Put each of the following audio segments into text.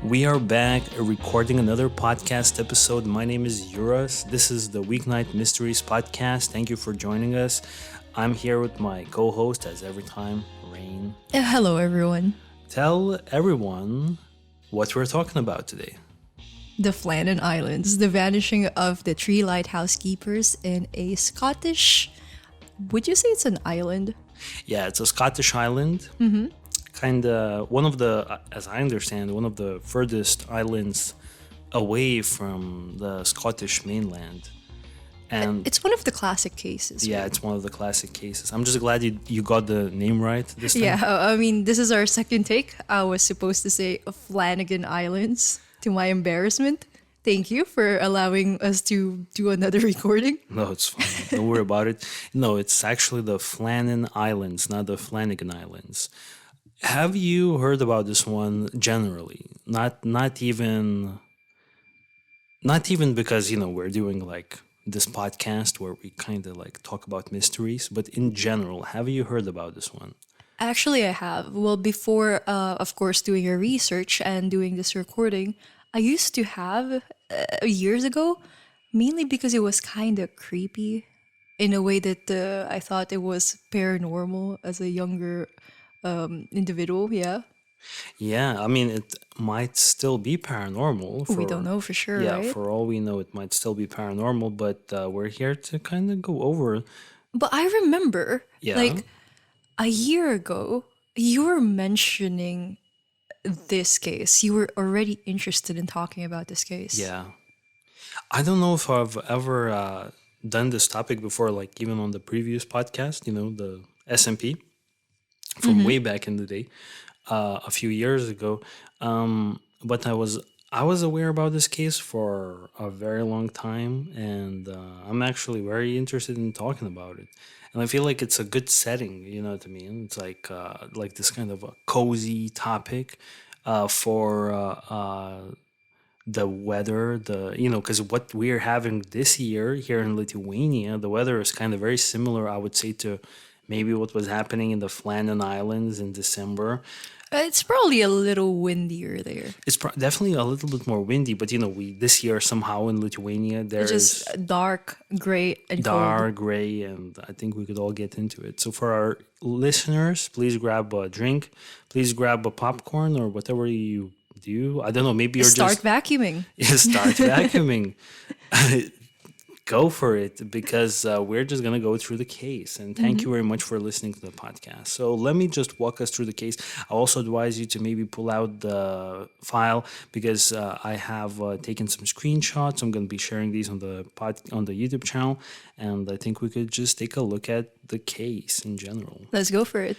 We are back recording another podcast episode. My name is Yuras. This is the Weeknight Mysteries podcast. Thank you for joining us. I'm here with my co-host, as every time, Rain. Hello, everyone. Tell everyone what we're talking about today. The Flannan Islands, the vanishing of the three lighthouse keepers in a Scottish. Would you say it's an island? Yeah, it's a Scottish island. Mm-hmm. Kind of one of the, as I understand, one of the furthest islands away from the Scottish mainland. And it's one of the classic cases. yeah, right? it's one of the classic cases. I'm just glad you got the name right this time. Yeah, I mean, this is our second take. I was supposed to say Flanagan Islands, to my embarrassment. Thank you for allowing us to do another recording. No, it's fine. Don't worry about it. No, it's actually the Flannan Islands, not the Flanagan Islands. Have you heard about this one generally? Not even because, we're doing like this podcast where we kind of like talk about mysteries, but in general, have you heard about this one? Actually, I have. Well, before, of course, doing your research and doing this recording, I used to have years ago, mainly because it was kind of creepy in a way that I thought it was paranormal as a younger individual. Yeah, Yeah, I mean, it might still be paranormal. we don't know for sure, Yeah, right? for all we know, it might still be paranormal, but we're here to kind of go over. But I remember, Yeah. like a year ago, you were mentioning this case. You were already interested in talking about this case. Yeah. I don't know if I've ever done this topic before, like even on the previous podcast, the SMP from way back in the day, a few years ago. But I was aware about this case for a very long time, and I'm actually very interested in talking about it. And I feel like it's a good setting, you know what I mean? It's like this kind of a cozy topic for the weather, because what we're having this year here in Lithuania, the weather is kind of very similar, I would say, to maybe what was happening in the Flannan Islands in December. It's probably a little windier there. It's definitely a little bit more windy, but we this year somehow in Lithuania there It's is just dark, gray, and cold. dark gray, and I think we could all get into it. So for our listeners, please grab a drink, please grab a popcorn or whatever you do. I don't know, maybe you're Start just vacuuming. start vacuuming. Go for it, because we're just going to go through the case. And thank you very much for listening to the podcast. So let me just walk us through the case. I also advise you to maybe pull out the file, because I have taken some screenshots. I'm going to be sharing these on the YouTube channel. And I think we could just take a look at the case in general. Let's go for it.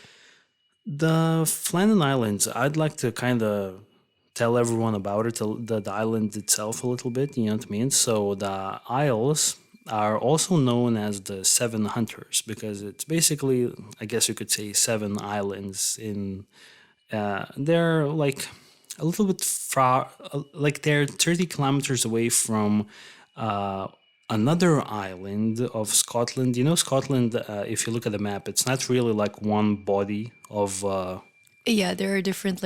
The Flannan Islands, I'd like to kind of tell everyone about it, the island itself a little bit, you know what I mean? So the Isles are also known as the Seven Hunters, because it's basically, I guess you could say, seven islands in, they're like a little bit far, like they're 30 kilometers away from another island of Scotland. Scotland, if you look at the map, it's not really like one body of... Yeah, there are different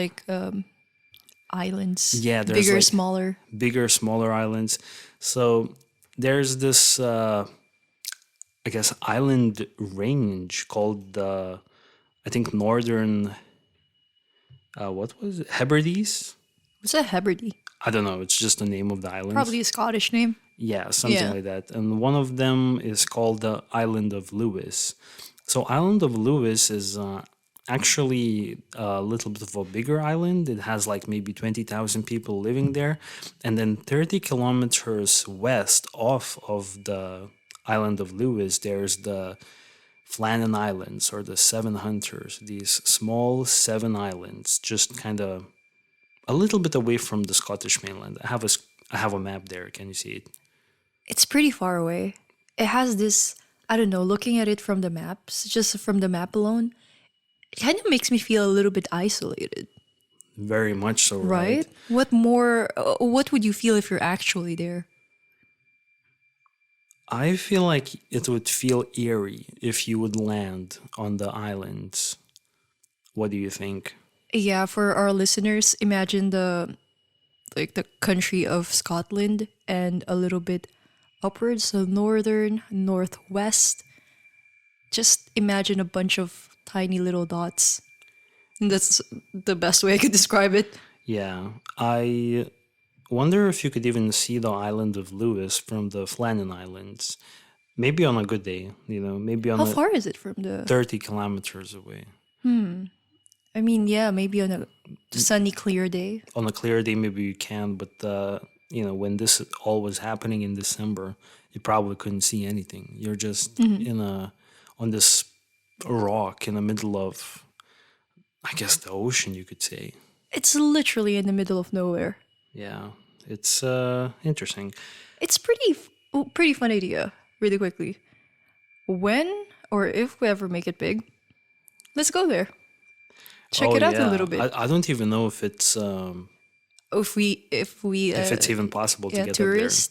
islands. Yeah, there's bigger, like smaller. bigger, smaller islands. So there's this, I guess, island range called the, I think, Northern, what was it? Hebrides? What's a Hebrides? I don't know. It's just the name of the islands. Probably a Scottish name. Yeah, something like that. And one of them is called the Island of Lewis. So Island of Lewis is actually a little bit of a bigger island. It has like maybe 20,000 people living there. And then 30 kilometers west off of the Island of Lewis, there's the Flannan Islands, or the Seven Hunters. These small 7 islands, just kind of a little bit away from the Scottish mainland. I have a map there. Can you see it? It's pretty far away. It has this, I don't know, looking at it from the maps, just from the map alone, it kind of makes me feel a little bit isolated. Very much so, Right? What would you feel if you're actually there? I feel like it would feel eerie if you would land on the islands. What do you think? Yeah, for our listeners, imagine the like the country of Scotland and a little bit upwards, so northern, northwest. Just imagine a bunch of tiny little dots. And that's the best way I could describe it. Yeah, I wonder if you could even see the island of Lewis from the Flannan Islands. Maybe on a good day, maybe on How a far is it from the? 30 kilometers away. I mean, yeah, maybe on a sunny, clear day. On a clear day, maybe you can, but when this all was happening in December, you probably couldn't see anything. You're just on this rock in the middle of, I guess, the ocean, you could say. It's literally in the middle of nowhere. Yeah, it's interesting. It's pretty fun idea. Really quickly, when or if we ever make it big, let's go there. Check Oh it out a yeah, little bit. I don't even know if it's If we if it's even possible to yeah, get up there. tourists.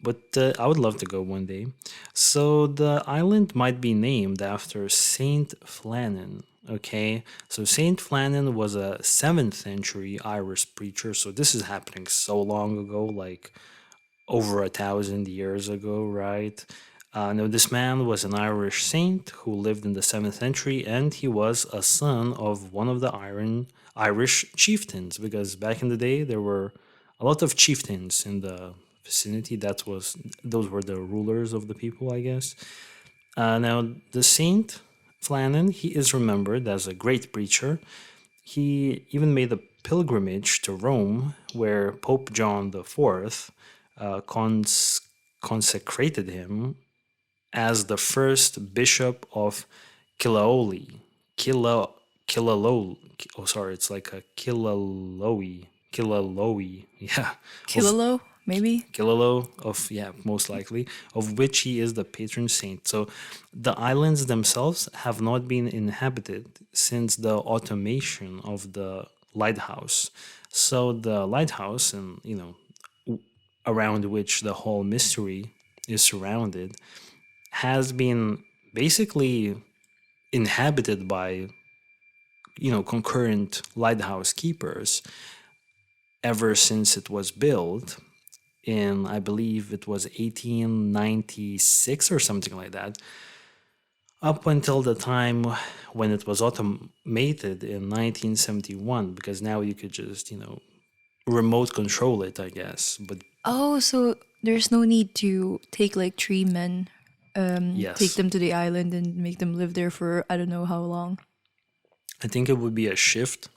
But I would love to go one day. So the island might be named after Saint Flannan. Okay, so Saint Flannan was a 7th century Irish preacher. So this is happening so long ago, like over 1,000 years ago, right? No, this man was an Irish saint who lived in the 7th century, and he was a son of one of the Irish chieftains. Because back in the day, there were a lot of chieftains in the vicinity. Those were the rulers of the people, I guess. Now, the Saint Flannan, he is remembered as a great preacher. He even made a pilgrimage to Rome, where Pope John IV consecrated him as the first bishop of Killaoli. Killaloe. Oh, sorry, it's like a Killaloe. Killaloe. Yeah. Kilolo, maybe. Killaloe of, yeah, most likely, of which he is the patron saint. So the islands themselves have not been inhabited since the automation of the lighthouse. So the lighthouse, and around which the whole mystery is surrounded, has been basically inhabited by concurrent lighthouse keepers ever since it was built in, I believe it was 1896 or something like that, up until the time when it was automated in 1971, because now you could just remote control it, I guess. But Oh, so there's no need to take like 3 men, take yes, them to the island and make them live there for I don't know how long. I think it would be a shift.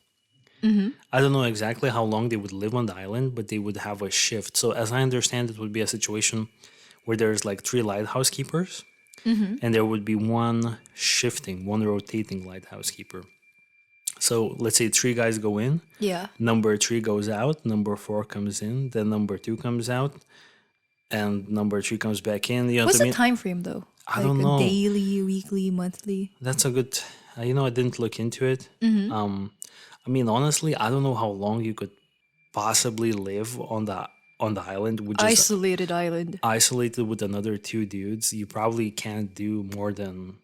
I don't know exactly how long they would live on the island, but they would have a shift. So, as I understand, it would be a situation where there's like 3 lighthouse keepers, and there would be one rotating lighthouse keeper. So, let's say 3 guys go in, Yeah. number 3 goes out, number 4 comes in, then number 2 comes out, and number 3 comes back in. You know What's what I the mean? time frame though? I Like don't a know. daily, weekly, monthly? That's a good. I didn't look into it. I mean, honestly, I don't know how long you could possibly live on the island with just Isolated island. isolated with another 2 dudes. You probably can't do more than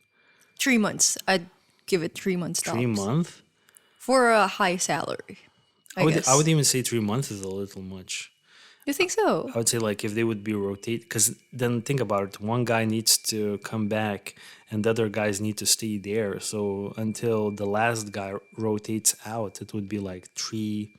3 months. I'd give it 3 months 3 tops months. for a high salary. I guess. I would even say 3 months is a little much. You think so? I would say like if they would be rotate, because then think about it. One guy needs to come back, and the other guys need to stay there. So until the last guy rotates out, it would be like three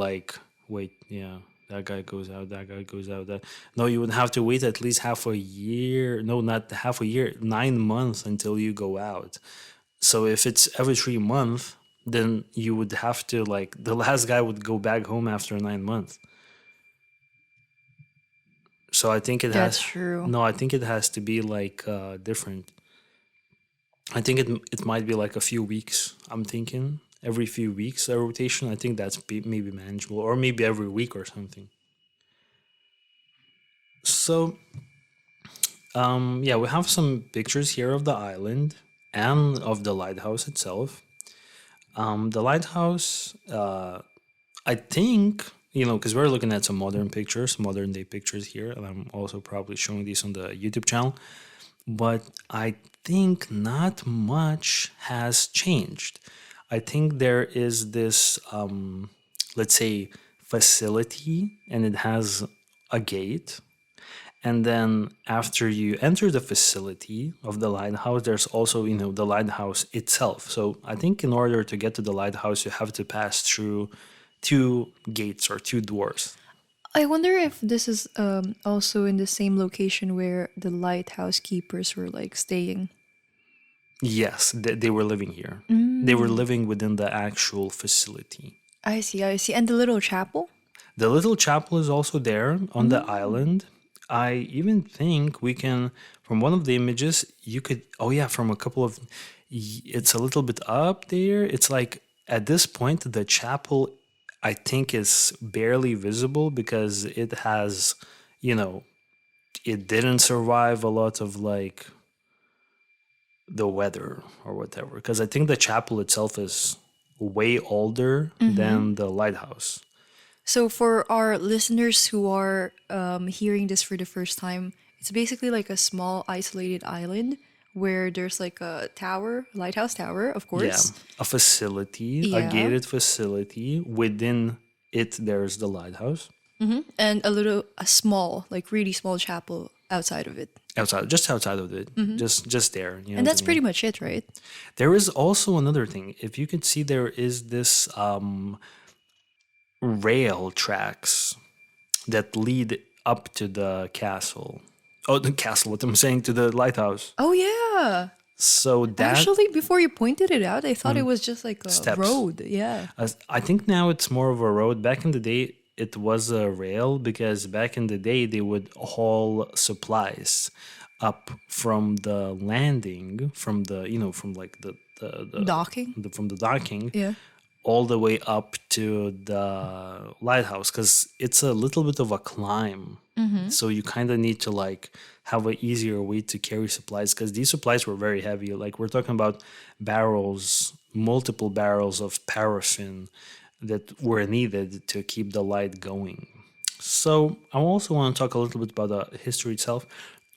like wait, yeah. That guy goes out. That guy goes out. No, you would have to wait at least half a year. No, not half a year. 9 months until you go out. So if it's every 3 months, then you would have to like the last guy would go back home after 9 months. So I think it That's has true. no. I think it has to be like different. I think it might be like a few weeks. I'm thinking every few weeks a rotation. I think that's maybe manageable, or maybe every week or something. So yeah, we have some pictures here of the island and of the lighthouse itself. The lighthouse, I think, because we're looking at some modern day pictures here, and I'm also probably showing these on the YouTube channel. But I think not much has changed. I think there is this let's say, facility, and it has a gate. And then after you enter the facility of the lighthouse, there's also, the lighthouse itself. So I think in order to get to the lighthouse, you have to pass through two gates or two doors. I wonder if this is also in the same location where the lighthouse keepers were like staying. Yes, they were living here. They were living within the actual facility. I see, I see. And the little chapel? The little chapel is also there on the island. I even think we can, from one of the images, you could, oh yeah, from a couple of, it's a little bit up there. It's like at this point, the chapel, I think, is barely visible because it has, you know, it didn't survive a lot of like the weather or whatever. Because I think the chapel itself is way older than the lighthouse. So, for our listeners who are hearing this for the first time, it's basically like a small isolated island where there's like a tower, lighthouse tower, of Yeah, course. a facility, a Yeah. gated facility. Within it, there's the lighthouse. And a small, like really small chapel outside of it. Outside, just outside of it, just there. You know And what that's I pretty mean? much it, right? There is also another thing. If you could see, there is this rail tracks that lead up to the castle. Oh, the castle. What I'm saying, to the lighthouse. Oh, yeah. So that Actually, before you pointed it out, I thought it was just like a Steps. road. Yeah. I think now it's more of a road. Back in the day, it was a rail because back in the day they would haul supplies up from the landing, from the from like the Docking. from the docking, Yeah. all the way up to the lighthouse because it's a little bit of a climb. So you kind of need to like have an easier way to carry supplies because these supplies were very heavy. Like we're talking about barrels, multiple barrels of paraffin that were needed to keep the light going. So I also want to talk a little bit about the history itself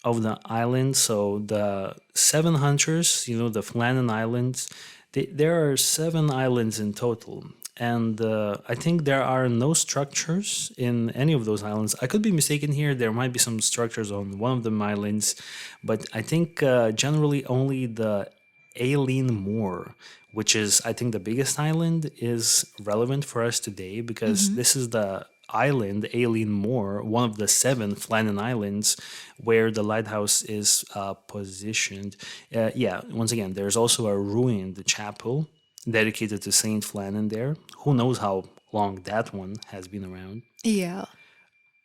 of the island. So the seven hunters, the Flannan Islands, there are seven islands in total. And I think there are no structures in any of those islands. I could be mistaken here. There might be some structures on one of the islands, but I think generally only the Aileen Moor, which is, I think, the biggest island, is relevant for us today because this is the island, Aileen Moor, one of the seven Flannan Islands, where the lighthouse is positioned. Yeah, once again, there's also a ruined chapel dedicated to Saint Flannan there. Who knows how long that one has been around? Yeah.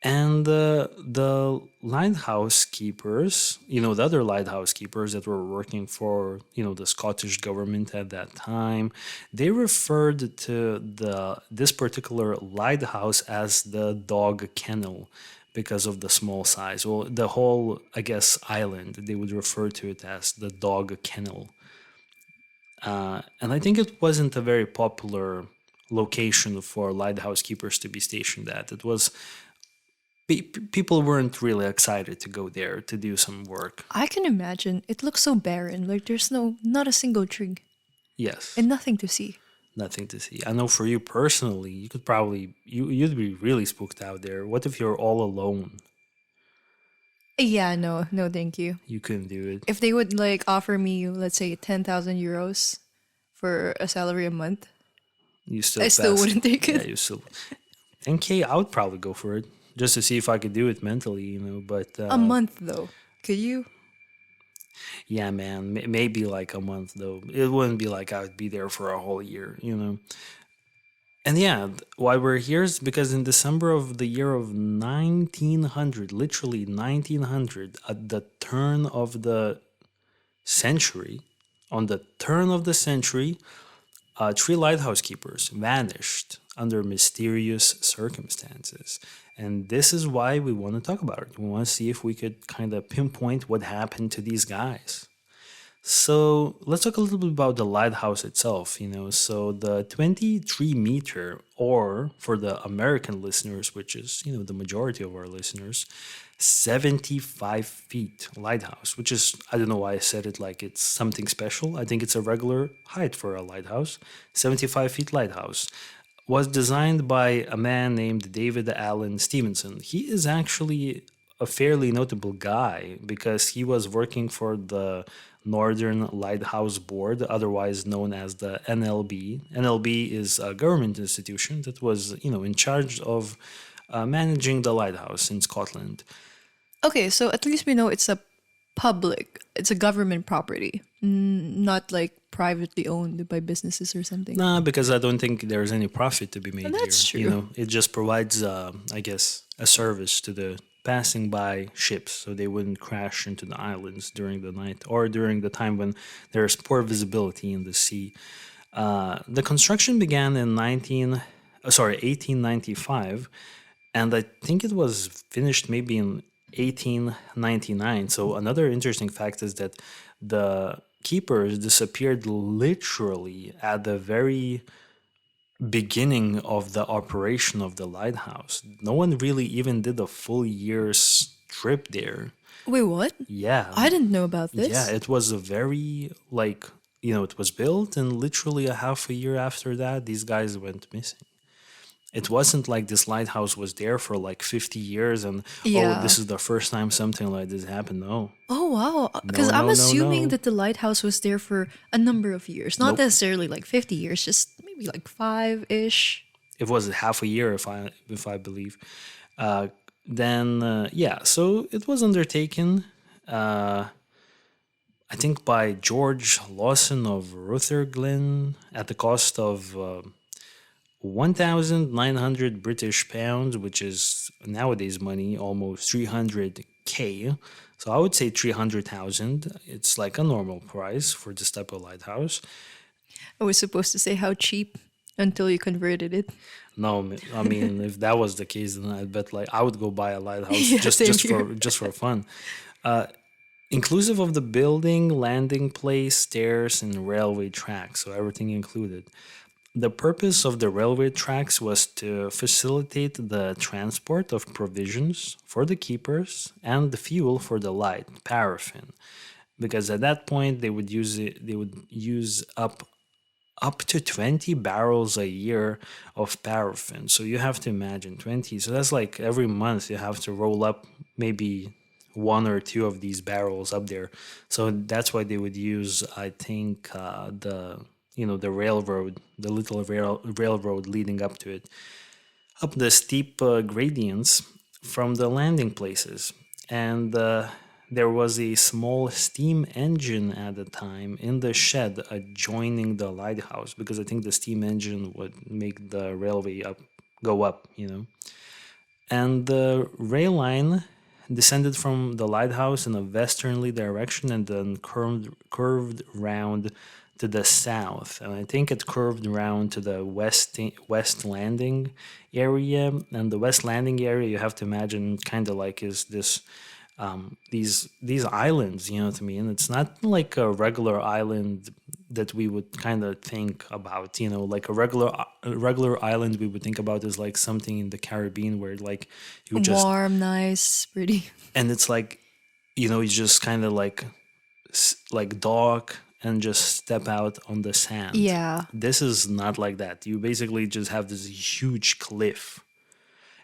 And the lighthouse keepers, the other lighthouse keepers that were working for, the Scottish government at that time, they referred to this particular lighthouse as the dog kennel because of the small size. Well, the whole, I guess, island, they would refer to it as the dog kennel. And I think it wasn't a very popular location for lighthouse keepers to be stationed at. It was people weren't really excited to go there to do some work. I can imagine. It looks so barren. Like there's not a single tree Yes, and nothing to see. nothing to see. I know for you personally, you could probably you'd be really spooked out there. What if you're all alone? Yeah, no, no, thank you. You couldn't do it. If they would like offer me, let's say, 10,000 euros for a salary a month, You still I still pass. wouldn't take it. Yeah, you still. 10K, I would probably go for it just to see if I could do it mentally, But A month though, could you? yeah, man, maybe like a month though. It wouldn't be like I would be there for a whole year. And yeah, why we're here is because in December of the year of 1900, literally 1900, at the turn of the century, on the turn of the century, three lighthouse keepers vanished under mysterious circumstances. And this is why we want to talk about it. We want to see if we could kind of pinpoint what happened to these guys. So let's talk a little bit about the lighthouse itself. So the 23-meter, or for the American listeners, which is, the majority of our listeners, 75 feet lighthouse, which is, I don't know why I said it like it's something special. I think it's a regular height for a lighthouse. 75 feet lighthouse. was designed by a man named David Allen Stevenson. He is actually a fairly notable guy because he was working for the Northern Lighthouse Board, otherwise known as the NLB. NLB is a government institution that was, in charge of managing the lighthouse in Scotland. Okay, so at least we know it's a government property, not like privately owned by businesses or something. Nah, because I don't think there's any profit to be made here. That's true. It just provides, I guess, a service to the passing by ships, so they wouldn't crash into the islands during the night or during the time when there's poor visibility in the sea. The construction began in 1895, and I think it was finished maybe in 1899. So another interesting fact is that the keepers disappeared literally at the very beginning of the operation of the lighthouse. No one really even did a full year's trip there. Wait, what? Yeah. I didn't know about this. Yeah, it was a very, it was built, and literally a half a year after that, these guys went missing. It wasn't like this lighthouse was there for like 50 years and, Yeah. this is the first time something like this happened. No. Oh wow! Because No, I'm no, no, assuming no. that the lighthouse was there for a number of years, not Nope. necessarily like 50 years, just maybe like 5-ish. It was half a year, if I believe. So it was undertaken, I think, by George Lawson of Rutherglen at the cost of 1,900 British pounds, which is nowadays money almost 300K. So I would say 300,000. It's like a normal price for this type of lighthouse. I was supposed to say how cheap until you converted it. No, I mean, if that was the case, then I bet like I would go buy a lighthouse Yeah, just same just for here. just for fun. Inclusive of the building, landing place, stairs, and railway tracks, so everything included. The purpose of the railway tracks was to facilitate the transport of provisions for the keepers and the fuel for the light, paraffin. Because at that point they would use up to 20 barrels a year of paraffin. So you have to imagine 20. So that's like every month you have to roll up maybe one or two of these barrels up there. So that's why they would use, I think, the railroad, the little railroad leading up to it, up the steep gradients from the landing places. And there was a small steam engine at the time in the shed adjoining the lighthouse, because I think the steam engine would make the railway go up. And the rail line descended from the lighthouse in a westerly direction and then curved round to the south. And I think it curved around to the west landing area. And the west landing area, you have to imagine, kind of like is this these islands, you know what I mean? It's not like a regular island that we would kind of think about, like a regular island we would think about is like something in the Caribbean where like you just, Warm, nice, pretty. and it's like, you just kind of like dock and just step out on the sand. Yeah. This is not like that. You basically just have this huge cliff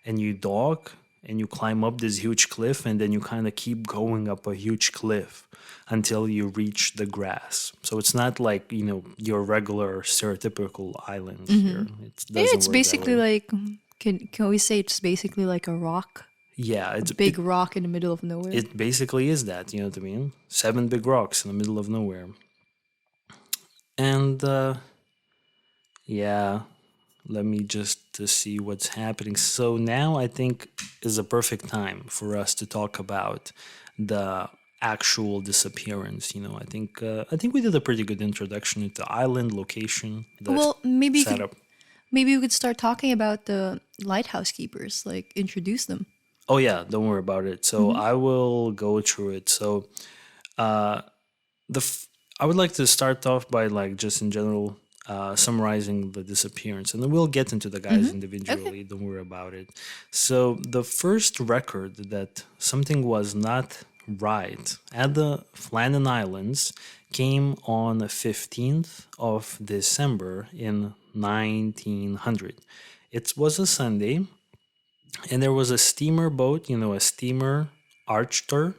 and you dock and you climb up this huge cliff and then you kind of keep going up a huge cliff until you reach the grass. So it's not like, your regular stereotypical island here. It Yeah, doesn't it's work that basically way. like can we say it's basically like a rock? Yeah, it's Big rock in the middle of nowhere. it basically is that, you know what I mean? 7 big rocks in the middle of nowhere. And yeah, let me just to see what's happening. So now I think is a perfect time for us to talk about the actual disappearance. I think we did a pretty good introduction into the island location, the Well, setup. maybe we could start talking about the lighthouse keepers, like introduce them. Oh yeah, don't worry about it. So I will go through it. So the f- I would like to start off by like just in general summarizing the disappearance, and then we'll get into the guys individually. Don't worry about it. So the first record that something was not Right. At the Flannan Islands came on the 15th of December in 1900. It was a Sunday, and there was a steamer boat, a steamer Archer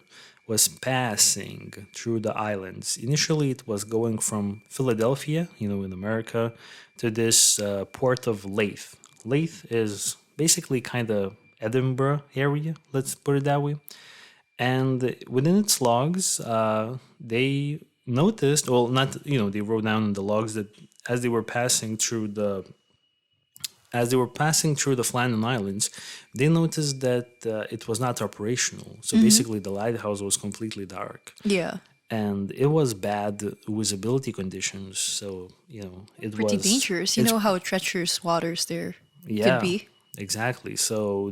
was passing through the islands. Initially, it was going from Philadelphia, in America, to this port of Leith. Leith is basically kind of Edinburgh area, let's put it that way. And within its logs, they noticed, well, not, they wrote down in the logs that as they were passing through the Flannan Islands, they noticed that it was not operational. So basically, the lighthouse was completely dark, Yeah. and it was bad visibility conditions. So it Pretty was dangerous. You it's know how treacherous waters there could yeah, be. exactly. So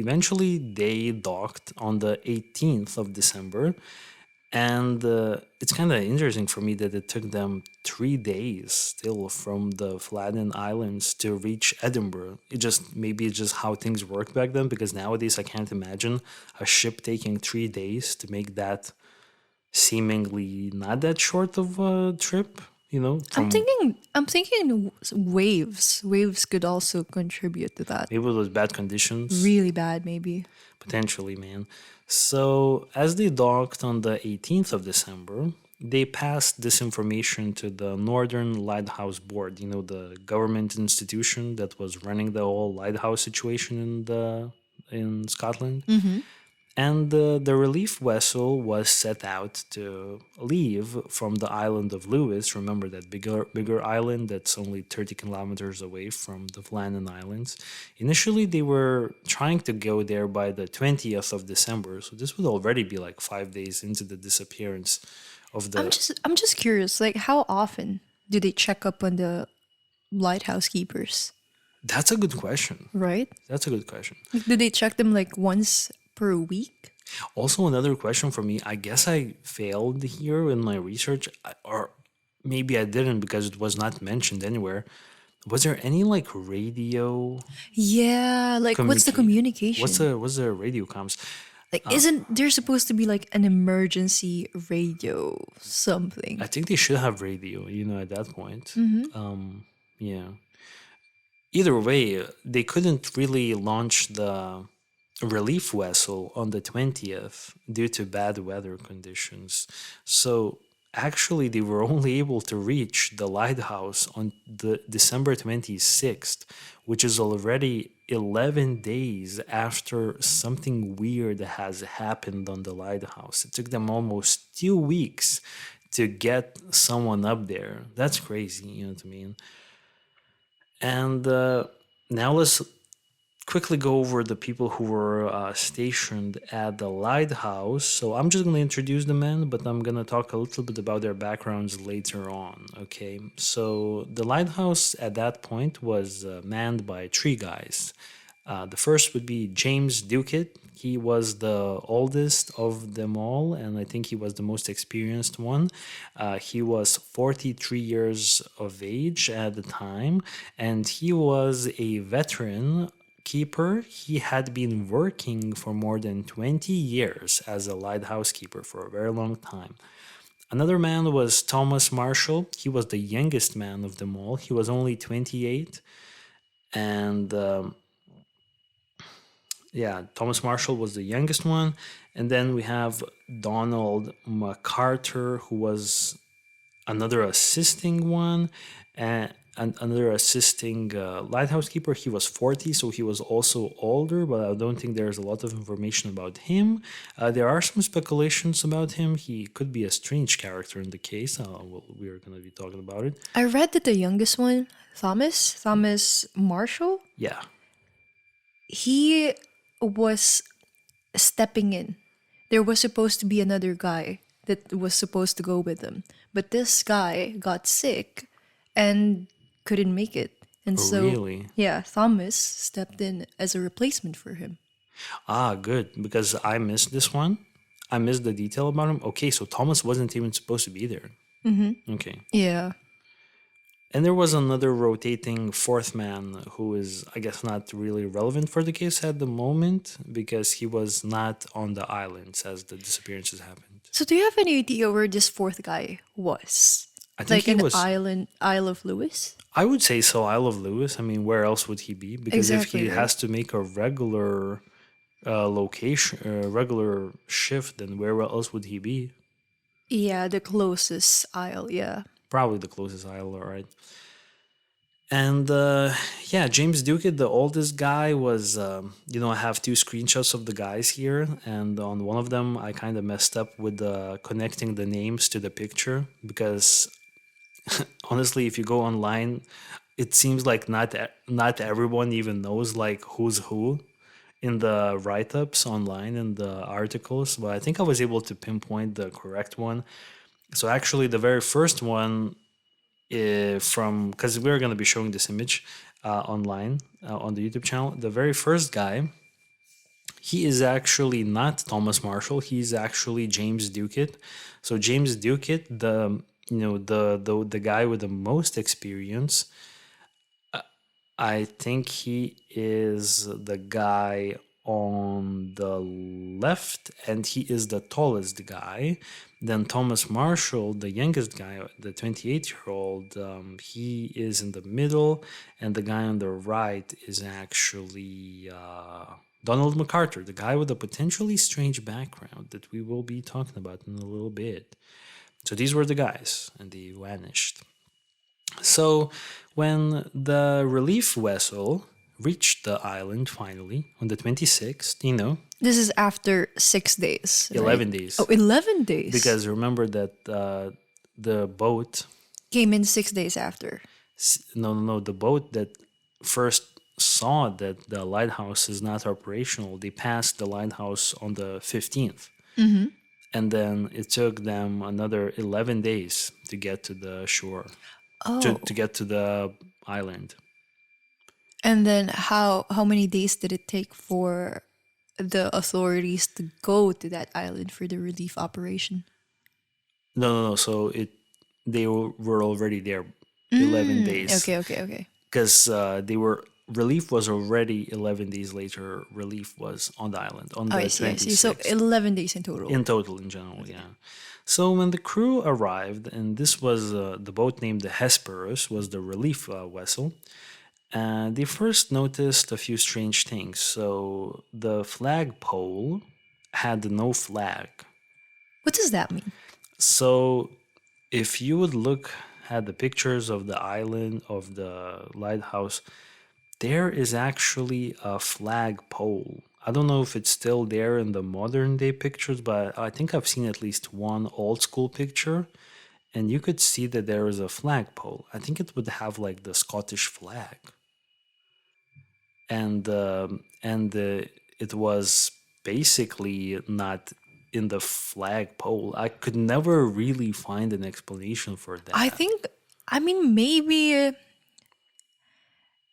eventually they docked on the 18th of December. And it's kind of interesting for me that it took them 3 days still from the Flannan Islands to reach Edinburgh. Maybe it's just how things worked back then, because nowadays I can't imagine a ship taking 3 days to make that seemingly not that short of a trip, from I'm thinking waves. Waves could also contribute to that. maybe those bad conditions. Really bad, maybe. Potentially, man. So, as they docked on the 18th of December, they passed this information to the Northern Lighthouse Board, the government institution that was running the whole lighthouse situation in Scotland. And the relief vessel was set out to leave from the island of Lewis. Remember that bigger island that's only 30 kilometers away from the Flannan Islands. Initially, they were trying to go there by the 20th of December. So this would already be like 5 days into the disappearance of the... I'm just curious, like how often do they check up on the lighthouse keepers? That's a good question. Right? That's a good question. Like, do they check them like once per week? Also, another question for me, I guess I failed here in my research, or maybe I didn't because it was not mentioned anywhere. Was there any like radio Yeah, like what's the communicate? communication? What's the radio comms? Like, isn't there supposed to be like an emergency radio something? I think they should have radio, at that point. Yeah. Either way, they couldn't really launch the relief vessel on the 20th due to bad weather conditions. So actually, they were only able to reach the lighthouse on the December 26th, which is already 11 days after something weird has happened on the lighthouse. It took them almost 2 weeks to get someone up there. That's crazy, you know what I mean? And now let's quickly go over the people who were stationed at the lighthouse. So I'm just going to introduce the men, but I'm going to talk a little bit about their backgrounds later on. Okay, so the lighthouse at that point was manned by three guys. The first would be James Ducat. He was the oldest of them all, and I think he was the most experienced one. He was 43 years of age at the time, and he was a veteran keeper. He had been working for more than 20 years as a lighthouse keeper for a very long time. Another man was Thomas Marshall. He was the youngest man of them all. He was only 28. And Thomas Marshall was the youngest one. And then we have Donald McArthur, who was another assisting one. And another assisting lighthouse keeper. He was 40, so he was also older, but I don't think there's a lot of information about him. There are some speculations about him. He could be a strange character in the case. We are going to be talking about it. I read that the youngest one, Thomas Marshall, Yeah. he was stepping in. There was supposed to be another guy that was supposed to go with him, but this guy got sick and couldn't make it. And so, Really? yeah, Thomas stepped in as a replacement for him. Ah, good, because I missed this one. I missed the detail about him. Okay, so Thomas wasn't even supposed to be there. Okay. Yeah. And there was another rotating fourth man who is, I guess, not really relevant for the case at the moment because he was not on the islands as the disappearances happened. So do you have any idea where this fourth guy was? I think Like he an was, island, Isle of Lewis? I would say so, Isle of Lewis. I mean, where else would he be? Because if Exactly, he right? has to make a regular location, regular shift, then where else would he be? Yeah, the closest isle, yeah. Probably the closest isle, all right. And yeah, James Ducat, the oldest guy, was, I have two screenshots of the guys here. And on one of them, I kind of messed up with connecting the names to the picture because honestly, if you go online, it seems like not everyone even knows like who's who in the write-ups online and the articles. But I think I was able to pinpoint the correct one. So actually, the very first one from because we're going to be showing this image online on the YouTube channel. The very first guy, he is actually not Thomas Marshall. He's actually James Ducat. So James Ducat, the guy with the most experience, I think he is the guy on the left, and he is the tallest guy. Then Thomas Marshall, the youngest guy, the 28-year-old, he is in the middle, and the guy on the right is actually Donald McArthur, the guy with a potentially strange background that we will be talking about in a little bit. So these were the guys, and they vanished. So, when the relief vessel reached the island finally on the 26th, This is after 6 days, right? 11 days. Oh, 11 days. Because remember that the boat, Came in 6 days after. no, the boat that first saw that the lighthouse is not operational, they passed the lighthouse on the 15th. And then it took them another 11 days to get to the shore, Oh. to get to the island. And then how many days did it take for the authorities to go to that island for the relief operation? No. So they were already there 11 days. Okay. Because relief was already 11 days later. Relief was on the island on the I see. 26th. So 11 days in total. In total, in general, yeah. So when the crew arrived, and this was the boat named the Hesperus, was the relief vessel. And they first noticed a few strange things. So the flagpole had no flag. What does that mean? So if you would look at the pictures of the island of the lighthouse, there is actually a flagpole. I don't know if it's still there in the modern day pictures, but I think I've seen at least one old school picture, and you could see that there is a flagpole. I think it would have like the Scottish flag, and it was basically not in the flagpole. I could never really find an explanation for that. I mean,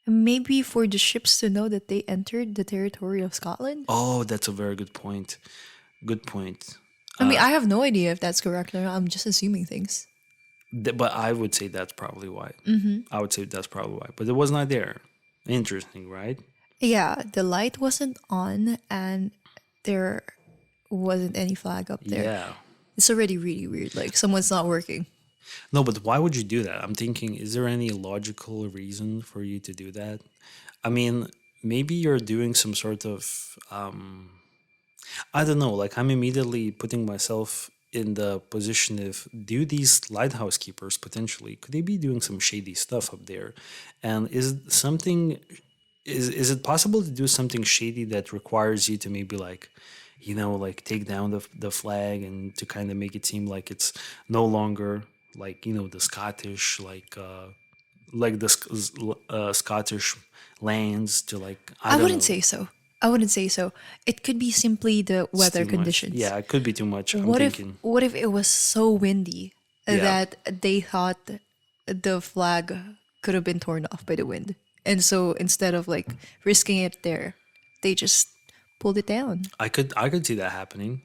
maybe for the ships to know that they entered the territory of Scotland. Oh, that's a very good point. Good point. I mean, I have no idea if that's correct or not. I'm just assuming things. But I would say that's probably why. I would say that's probably why. But it was not there. Interesting, right? Yeah, the light wasn't on and there wasn't any flag up there. Yeah. It's already really weird. Like someone's not working. No, but why would you do that? I'm thinking, is there any logical reason for you to do that? I mean, maybe you're doing some sort of, I don't know, like I'm immediately putting myself in the position of, do these lighthouse keepers potentially, could they be doing some shady stuff up there? And is it possible to do something shady that requires you to maybe like, like take down the flag and to kind of make it seem like it's no longer like, the Scottish, like the Scottish lands to like, I wouldn't say so. I wouldn't say so. It could be simply the weather conditions. Yeah, it could be too much. What if it was so windy that they thought the flag could have been torn off by the wind? And so instead of like risking it there, they just pulled it down. I could see that happening.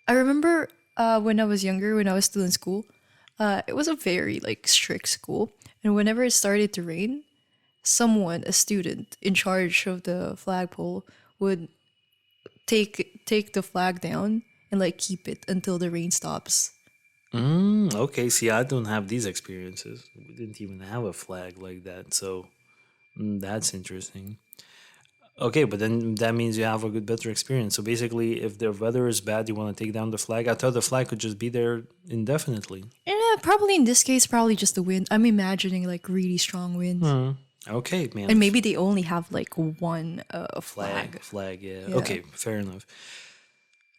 I remember when I was younger, when I was still in school, It was a very like strict school, and whenever it started to rain, someone, a student in charge of the flagpole, would take the flag down and like keep it until the rain stops. Okay, see, I don't have these experiences. We didn't even have a flag like that, so that's interesting. Okay, but then that means you have a good, better experience. So basically, if the weather is bad, you want to take down the flag. I thought the flag could just be there indefinitely. Yeah, probably in this case, probably just the wind. I'm imagining like really strong winds, Okay, man. and maybe they only have like one Flag, flag. flag, yeah. Yeah. Okay, fair enough.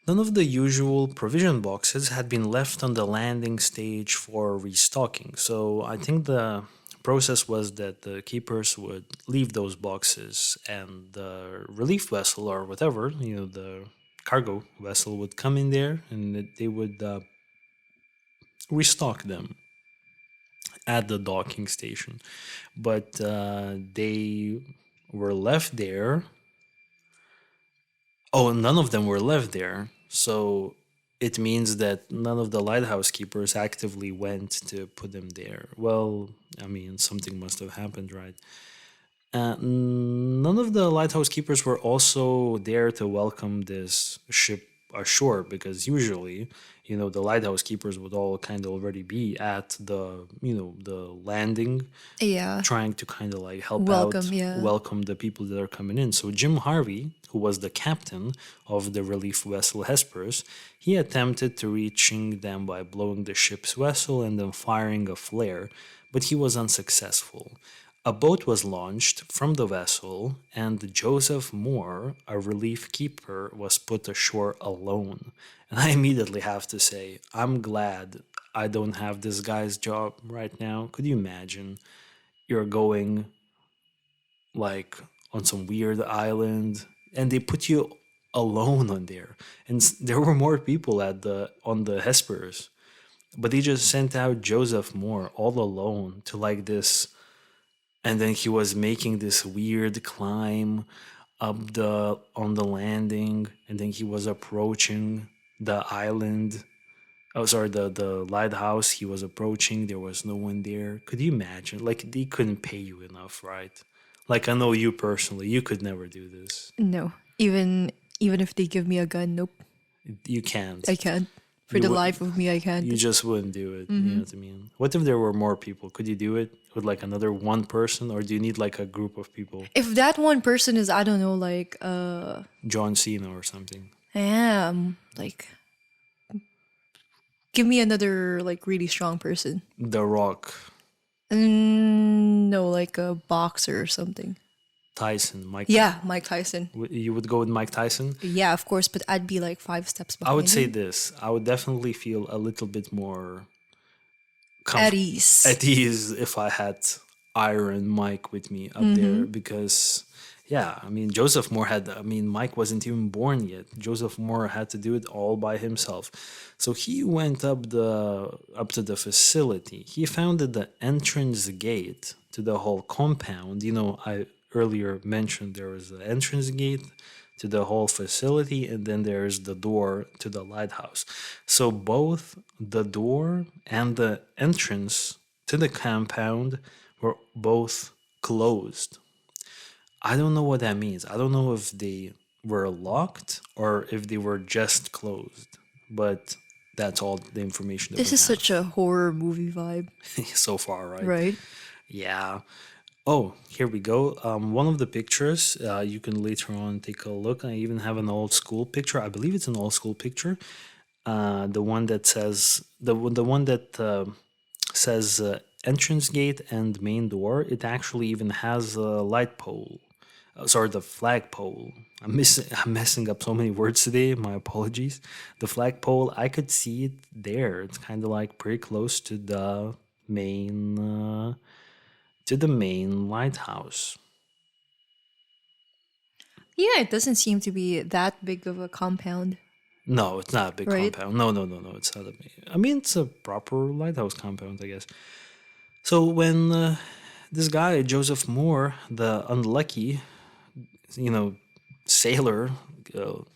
None of the usual provision boxes had been left on the landing stage for restocking, so I think the process was that the keepers would leave those boxes and the relief vessel or whatever, the cargo vessel would come in there and they would restock them at the docking station. But they were left there. Oh, none of them were left there. So it means that none of the lighthouse keepers actively went to put them there. Well, I mean, something must have happened, right? None of the lighthouse keepers were also there to welcome this ship ashore because usually, the lighthouse keepers would all kind of already be at the landing Yeah. trying to kind of like help out, Welcome. Yeah. welcome the people that are coming in. So Jim Harvey, who was the captain of the relief vessel Hesperus, he attempted to reaching them by blowing the ship's whistle and then firing a flare, but he was unsuccessful. A boat was launched from the vessel, and Joseph Moore, a relief keeper, was put ashore alone. And I immediately have to say, I'm glad I don't have this guy's job right now. Could you imagine? You're going like on some weird island and they put you alone on there, and there were more people at the on the Hesperus, but they just sent out Joseph Moore all alone to like this, and then he was making this weird climb up the on the landing, and then he was approaching the island. Oh, sorry, the lighthouse he was approaching, there was no one there. Could you imagine? Like, they couldn't pay you enough, right? Like, I know you personally, you could never do this. No. Even if they give me a gun, nope. You can't. I can't. For You the would- life of me, I can't. You just wouldn't do it. You know what I mean? What if there were more people? Could you do it with like another one person, or do you need like a group of people? If that one person is, I don't know, like John Cena or something. yeah, like give me another like really strong person. The Rock, No, like a boxer or something. Tyson, Mike. Yeah, Mike Tyson. You would go with Mike Tyson? Yeah, of course, but I'd be like 5 steps behind I would say him. this. I would definitely feel a little bit more At ease. at ease if I had Iron Mike with me up there because, yeah, I mean, Mike wasn't even born yet. Joseph Moore had to do it all by himself. So he went up to the facility. He found that the entrance gate to the whole compound, I earlier mentioned there was an entrance gate to the whole facility, and then there's the door to the lighthouse. So both the door and the entrance to the compound were both closed. I don't know what that means. I don't know if they were locked or if they were just closed, but that's all the information that This we is have such a horror movie vibe, so far, right? right? Yeah. Oh, here we go. One of the pictures, you can later on take a look. I even have an old school picture. I believe it's an old school picture. The one that says the one that says entrance gate and main door. It actually even has a light pole. Sorry, the flagpole. I'm messing up so many words today. My apologies. The flagpole. I could see it there. It's kind of like pretty close to the main. To the main lighthouse. Yeah, it doesn't seem to be that big of a compound. No, it's not a big Right. compound. No. It's not a big. I mean, it's a proper lighthouse compound, I guess. So when this guy Joseph Moore, the unlucky, you know, sailor,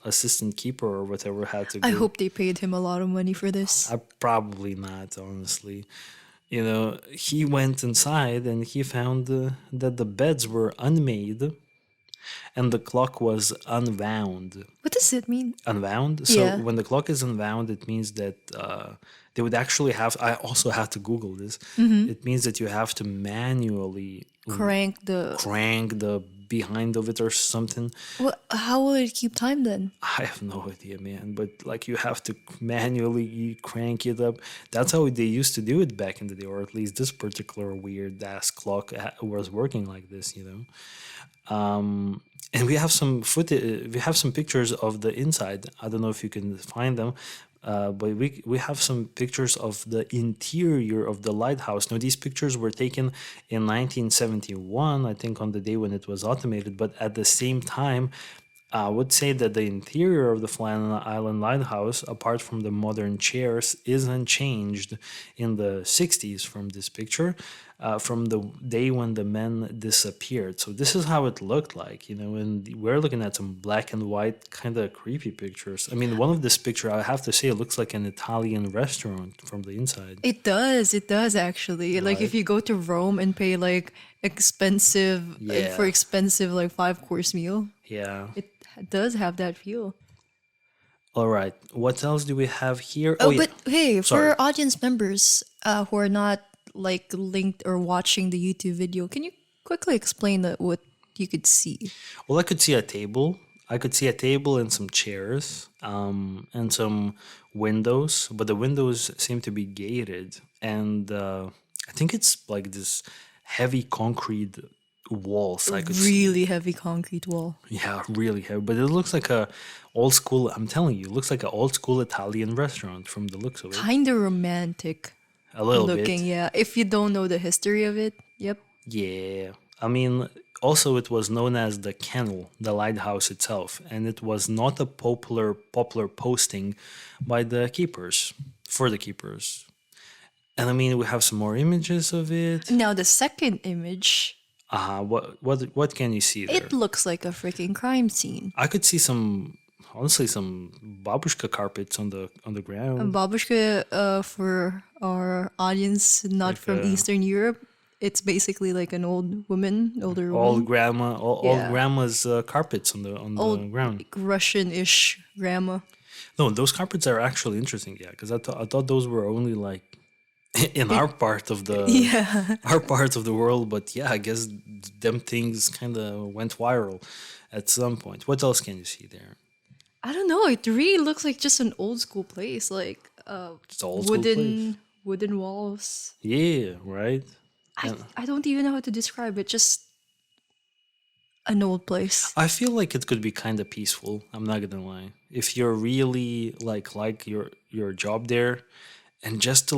assistant keeper, or whatever had to I go. hope they paid him a lot of money for this. Probably not, honestly. You know, he went inside and he found that the beds were unmade and the clock was unwound. What does it mean? Unwound. So Yeah. when the clock is unwound, it means that they would actually have. I also had to Google this. It means that you have to manually Crank the. crank the behind of it or something. Well, how will it keep time then? I have no idea, man. But like you have to manually crank it up. That's how they used to do it back in the day, or at least this particular weird ass clock was working like this. You know. And we have some footage. We have some pictures of the inside. I don't know if you can find them, but we have some pictures of the interior of the lighthouse. Now these pictures were taken in 1971, I think, on the day when it was automated. But at the same time, I would say that the interior of the Flannan Island Lighthouse, apart from the modern chairs, is unchanged in the 60s from this picture, from the day when the men disappeared. So this is how it looked like, you know, and we're looking at some black and white kind of creepy pictures. I mean, one of this picture, I have to say, it looks like an Italian restaurant from the inside. It does. It does actually. Like if you go to Rome and pay like expensive Yeah. for expensive like 5-course meal, Yeah. it does have that feel. All right. What else do we have here? Oh, yeah. but hey, for Sorry. our audience members who are not like linked or watching the YouTube video, can you quickly explain what you could see? Well, I could see a table. I could see a table and some chairs, and some windows, but the windows seem to be gated. And I think it's like this heavy concrete walls. I could see. Really heavy concrete wall. Yeah, really heavy. But it looks like a old school. I'm telling you, it looks like an old school Italian restaurant from the looks of it. Kind of romantic A little looking, bit. yeah. If you don't know the history of it, yep. Yeah. I mean, also it was known as the kennel, the lighthouse itself, and it was not a popular posting by the keepers, for the keepers. And I mean, we have some more images of it. Now the second image, What can you see there? it looks like a freaking crime scene. I could see some, honestly, some babushka carpets on the ground. Babushka, for our audience not from Eastern Europe, it's basically like an old woman, older woman. Old Yeah. grandma's carpets on the ground. Like Russian-ish grandma. No, those carpets are actually interesting. Yeah, because I thought those were only like in our part of the Yeah. our part of the world. But yeah, I guess them things kind of went viral at some point. What else can you see there? I don't know. It really looks like just an old school place, like It's an old school place. wooden walls. Yeah, right. I don't even know how to describe it. Just an old place. I feel like it could be kind of peaceful. I'm not gonna lie. If you're really like your job there, and just to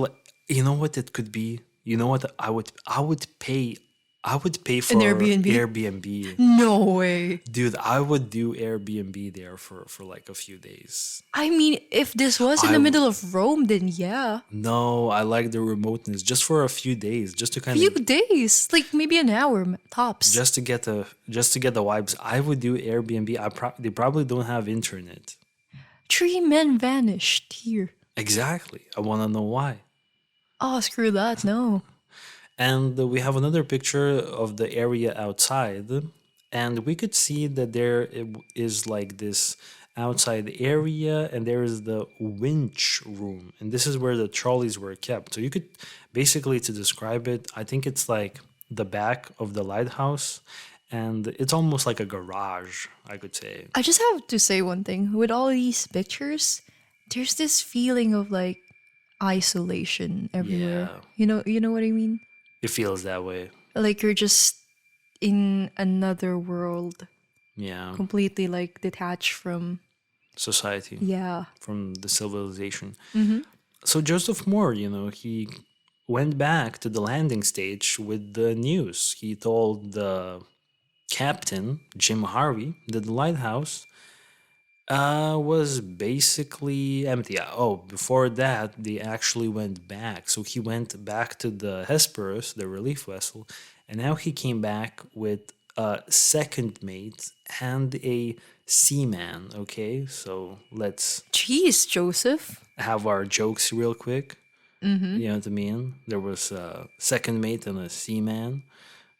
you know what it could be. You know what I would pay for Airbnb? Airbnb. No way. Dude, I would do Airbnb there for like a few days. I mean, if this was in the middle of Rome, then yeah. No, I like the remoteness just for a few days, just to kind Few of days, like maybe an hour tops. just to get the vibes. I would do Airbnb. They probably don't have internet. 3 men vanished here. Exactly. I want to know why. Oh, screw that. No. And we have another picture of the area outside, and we could see that there is like this outside area, and there is the winch room, and this is where the trolleys were kept. So you could basically, to describe it, I think it's like the back of the lighthouse, and it's almost like a garage, I could say. I just have to say one thing. With all these pictures, there's this feeling of like isolation everywhere. Yeah. You know what I mean? It feels that way. Like you're just in another world, Yeah. completely like detached from Society. yeah. From the civilization. So Joseph Moore, he went back to the landing stage with the news. He told the captain, Jim Harvey, that the lighthouse was basically empty. Oh, before that, they actually went back. So he went back to the Hesperus, the relief vessel, and now he came back with a second mate and a seaman. Okay, so let's Jeez, Joseph. have our jokes real quick. You know what I mean? There was a second mate and a seaman.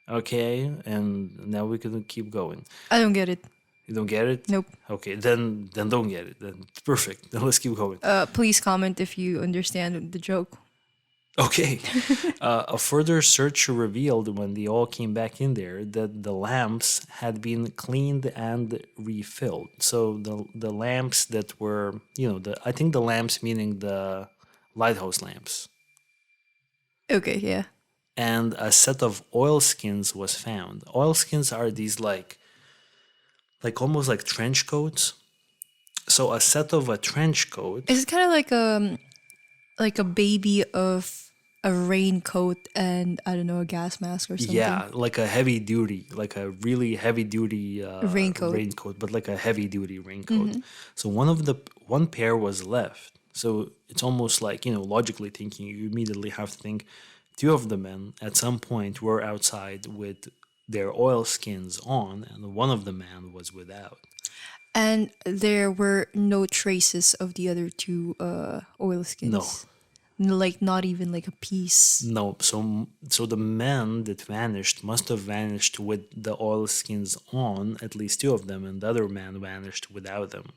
Okay, and now we can keep going. I don't get it. You don't get it? Nope. Okay, then don't get it. Then perfect. Then let's keep going. Please comment if you understand the joke. Okay. A further search revealed when they all came back in there that the lamps had been cleaned and refilled. So the lamps that were, I think the lamps meaning the lighthouse lamps. Okay, yeah. And a set of oilskins was found. Oilskins are these like almost like trench coats. So a set of a trench coat. Is it kind of like a baby of a raincoat and I don't know, a gas mask or something? Yeah, like a heavy duty, like a really heavy duty Raincoat. but like a heavy duty raincoat. So one pair was left. So it's almost like, logically thinking, you immediately have to think two of the men at some point were outside with their oilskins on, and one of the men was without. And there were no traces of the other two oilskins. Like not even like a piece. No, so the men that vanished must have vanished with the oilskins on, at least two of them, and the other man vanished without them.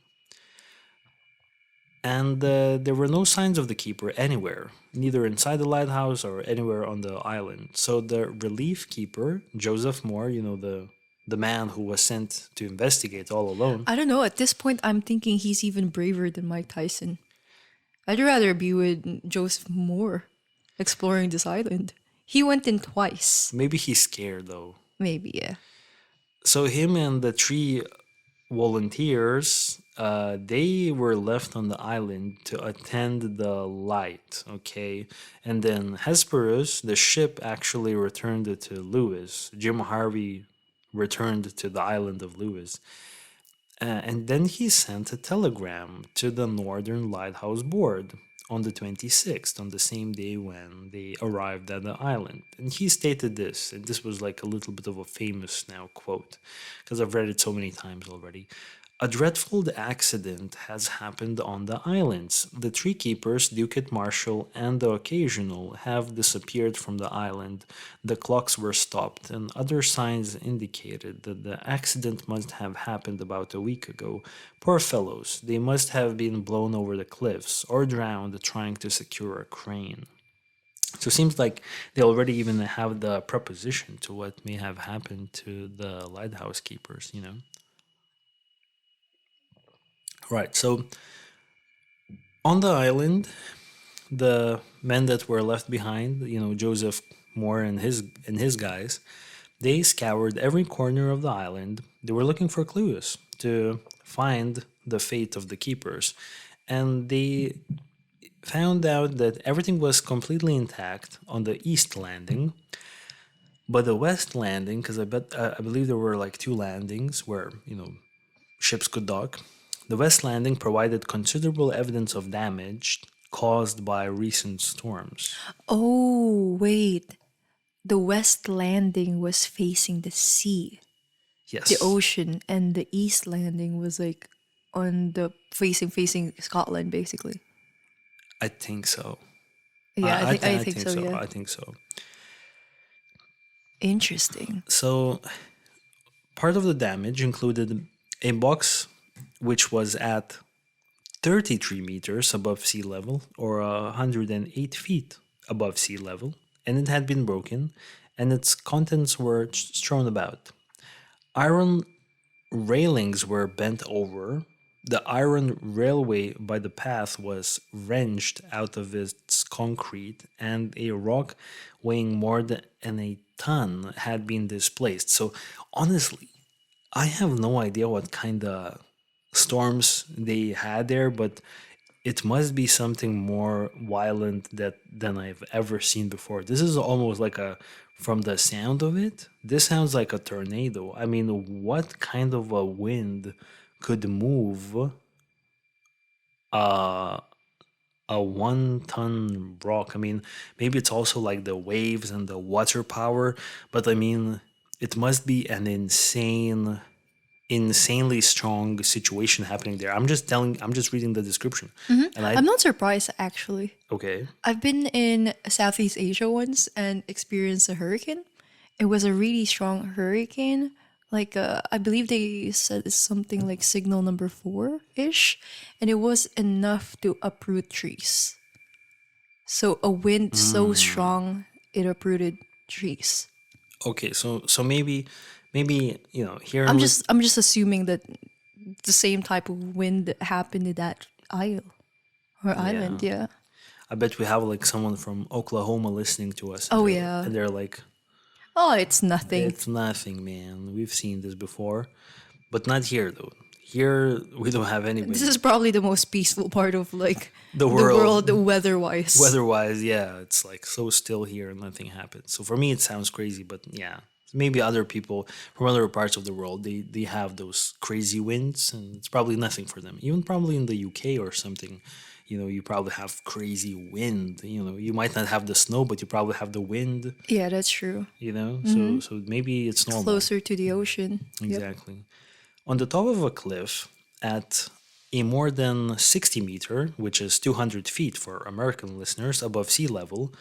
And there were no signs of the keeper anywhere, neither inside the lighthouse or anywhere on the island. So the relief keeper, Joseph Moore, the man who was sent to investigate all alone. I don't know. At this point, I'm thinking he's even braver than Mike Tyson. I'd rather be with Joseph Moore exploring this island. He went in twice. Maybe he's scared though. Maybe, yeah. So him and the three volunteers, they were left on the island to attend the light, okay? And then Hesperus, the ship, actually returned to Lewis. Jim Harvey returned to the island of Lewis. And then he sent a telegram to the Northern Lighthouse Board on the 26th, on the same day when they arrived at the island. And he stated this, and this was like a little bit of a famous now quote, because I've read it so many times already. A dreadful accident has happened on the islands. The tree keepers, Ducat, Marshall, and the Occasional have disappeared from the island. The clocks were stopped, and other signs indicated that the accident must have happened about a week ago. Poor fellows, they must have been blown over the cliffs or drowned trying to secure a crane. So it seems like they already even have the preposition to what may have happened to the lighthouse keepers, Right, so on the island, the men that were left behind, Joseph Moore and his guys, they scoured every corner of the island. They were looking for clues to find the fate of the keepers, and they found out that everything was completely intact on the east landing, but the west landing, because I believe there were like two landings where ships could dock. The West Landing provided considerable evidence of damage caused by recent storms. Oh, wait. The West Landing was facing the sea, Yes. the ocean, and the East Landing was like on the facing Scotland, basically. I think so. Yeah, I think so, yeah. I think so. Interesting. So, part of the damage included a box which was at 33 meters above sea level, or 108 feet above sea level, and it had been broken, and its contents were strewn about. Iron railings were bent over. The iron railway by the path was wrenched out of its concrete, and a rock weighing more than a ton had been displaced. So, honestly, I have no idea what kind of storms they had there, but it must be something more violent than I've ever seen before. This is almost like from the sound of it, this sounds like a tornado. I mean, what kind of a wind could move a 1 ton rock? I mean, maybe it's also like the waves and the water power, but I mean, it must be an insane insanely strong situation happening there. I'm just reading the description. And I'm not surprised actually. okay. I've been in Southeast Asia once and experienced a hurricane. It was a really strong hurricane. Like, I believe they said it's something like signal number 4-ish, and it was enough to uproot trees. So a wind so strong it uprooted trees. Okay, so maybe here in I'm just assuming that the same type of wind happened in that island. Yeah. I bet we have like someone from Oklahoma listening to us. Oh yeah. And they're like, Oh, it's nothing. it's nothing, man. We've seen this before, but not here though. Here we don't have anybody. This is probably the most peaceful part of like The world. weather-wise. Weather-wise, yeah, it's like so still here and nothing happens. So for me, it sounds crazy, but yeah, maybe other people from other parts of the world they have those crazy winds, and it's probably nothing for them. Even probably in the UK or something, you probably have crazy wind. You might not have the snow, but you probably have the wind. Yeah, that's true. So maybe it's normal. Closer to the ocean. Yep. Exactly. On the top of a cliff at a more than 60 meter, which is 200 feet for American listeners, above sea level,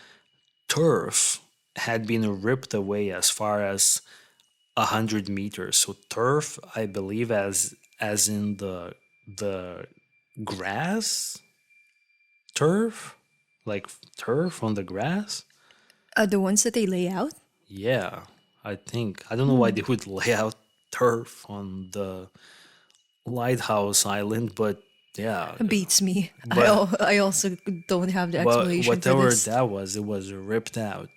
turf had been ripped away as far as 100 meters. So turf, I believe, as in the grass, turf, like turf on the grass. The ones that they lay out? Yeah, I think. I don't know why they would lay out turf on the lighthouse island, but yeah. Beats me. But- I also don't have the But explanation for whatever this. that was, it was ripped out.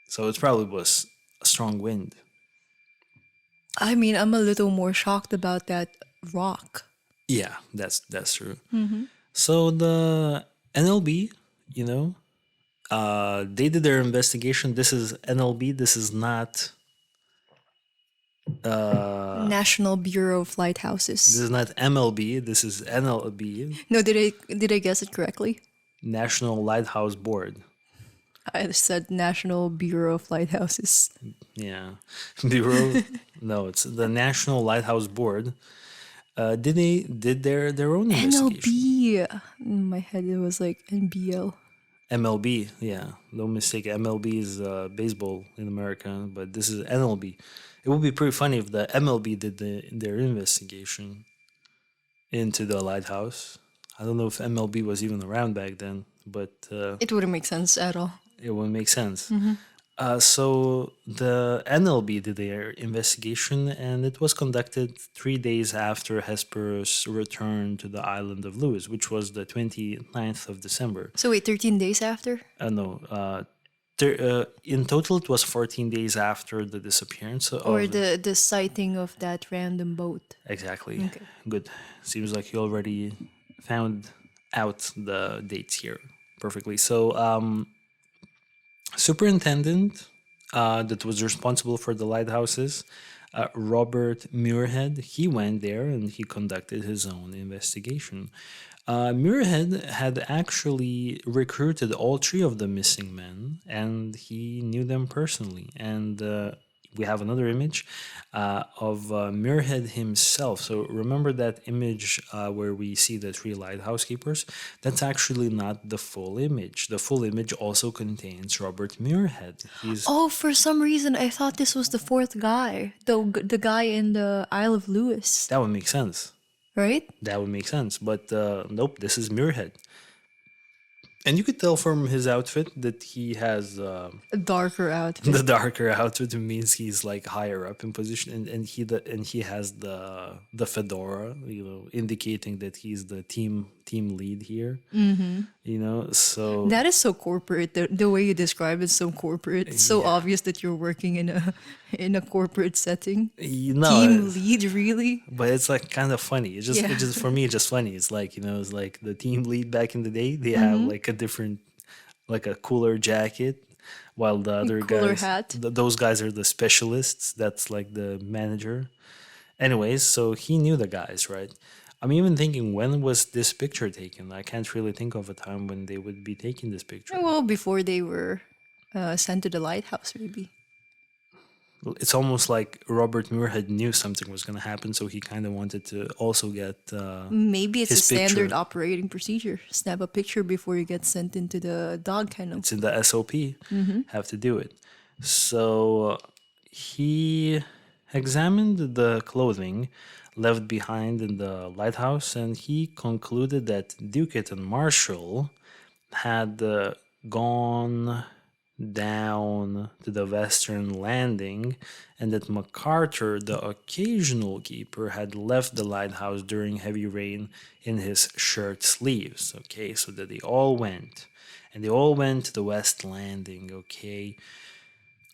So it probably was a strong wind. I mean, I'm a little more shocked about that rock. Yeah, that's true. So the NLB, they did their investigation. This is NLB. This is not. National Bureau of This Lighthouses. is not MLB. This is NLB, No, did I guess it correctly? National Lighthouse Board. I said National Bureau of Lighthouses. Yeah, Bureau. No, it's the National Lighthouse Board. Did their own investigation. NLB. In my head, it was like NBL. MLB, yeah, no mistake. MLB is baseball in America, but this is NLB. It would be pretty funny if the MLB did their investigation into the lighthouse. I don't know if MLB was even around back then, but It wouldn't make sense at all. it would make sense. So the NLB did their investigation, and it was conducted 3 days after Hesperus returned to the island of Lewis, which was the 29th of December. So wait, 13 days after? No, in total, it was 14 days after the disappearance. Or the sighting of that random boat? Exactly. Okay. Good. Seems like you already found out the dates here perfectly. So, superintendent that was responsible for the lighthouses, Robert Muirhead, he went there and he conducted his own investigation. Muirhead had actually recruited all three of the missing men, and he knew them personally. And we have another image of Muirhead himself. So remember that image where we see the three lighthouse keepers? That's actually not the full image. The full image also contains Robert Muirhead. Oh, for some reason, I thought this was the fourth guy. The guy in the Isle of Lewis, That would make sense. right? That would make sense. But nope, this is Muirhead. And you could tell from his outfit that he has A darker outfit. the darker outfit. Means he's like higher up in position, and he has the fedora, indicating that he's the team lead here. So That is so corporate. The way you describe it is so corporate. It's so obvious that you're working in a corporate setting. Team lead, really? but it's like kind of funny. It's just Yeah. it's just for me. It's just funny. It's like it's like the team lead back in the day. They have like a different, like a cooler jacket, while the other Cooler guys, hat. those guys are the specialists. That's like the manager. Anyways, so he knew the guys, right? I'm even thinking, when was this picture taken? I can't really think of a time when they would be taking this picture. Well, before they were sent to the lighthouse, maybe. It's almost like Robert Muir had knew something was going to happen, so he kind of wanted to also get Maybe it's a his standard picture. operating procedure. Snap a picture before you get sent into the dog kennel. It's in the SOP. Have to do it. So he examined the clothing left behind in the lighthouse, and he concluded that Ducat and Marshall had gone down to the western landing, and that MacArthur, the occasional keeper, had left the lighthouse during heavy rain in his shirt sleeves. Okay, so that they all went. And they all went to the west landing, okay?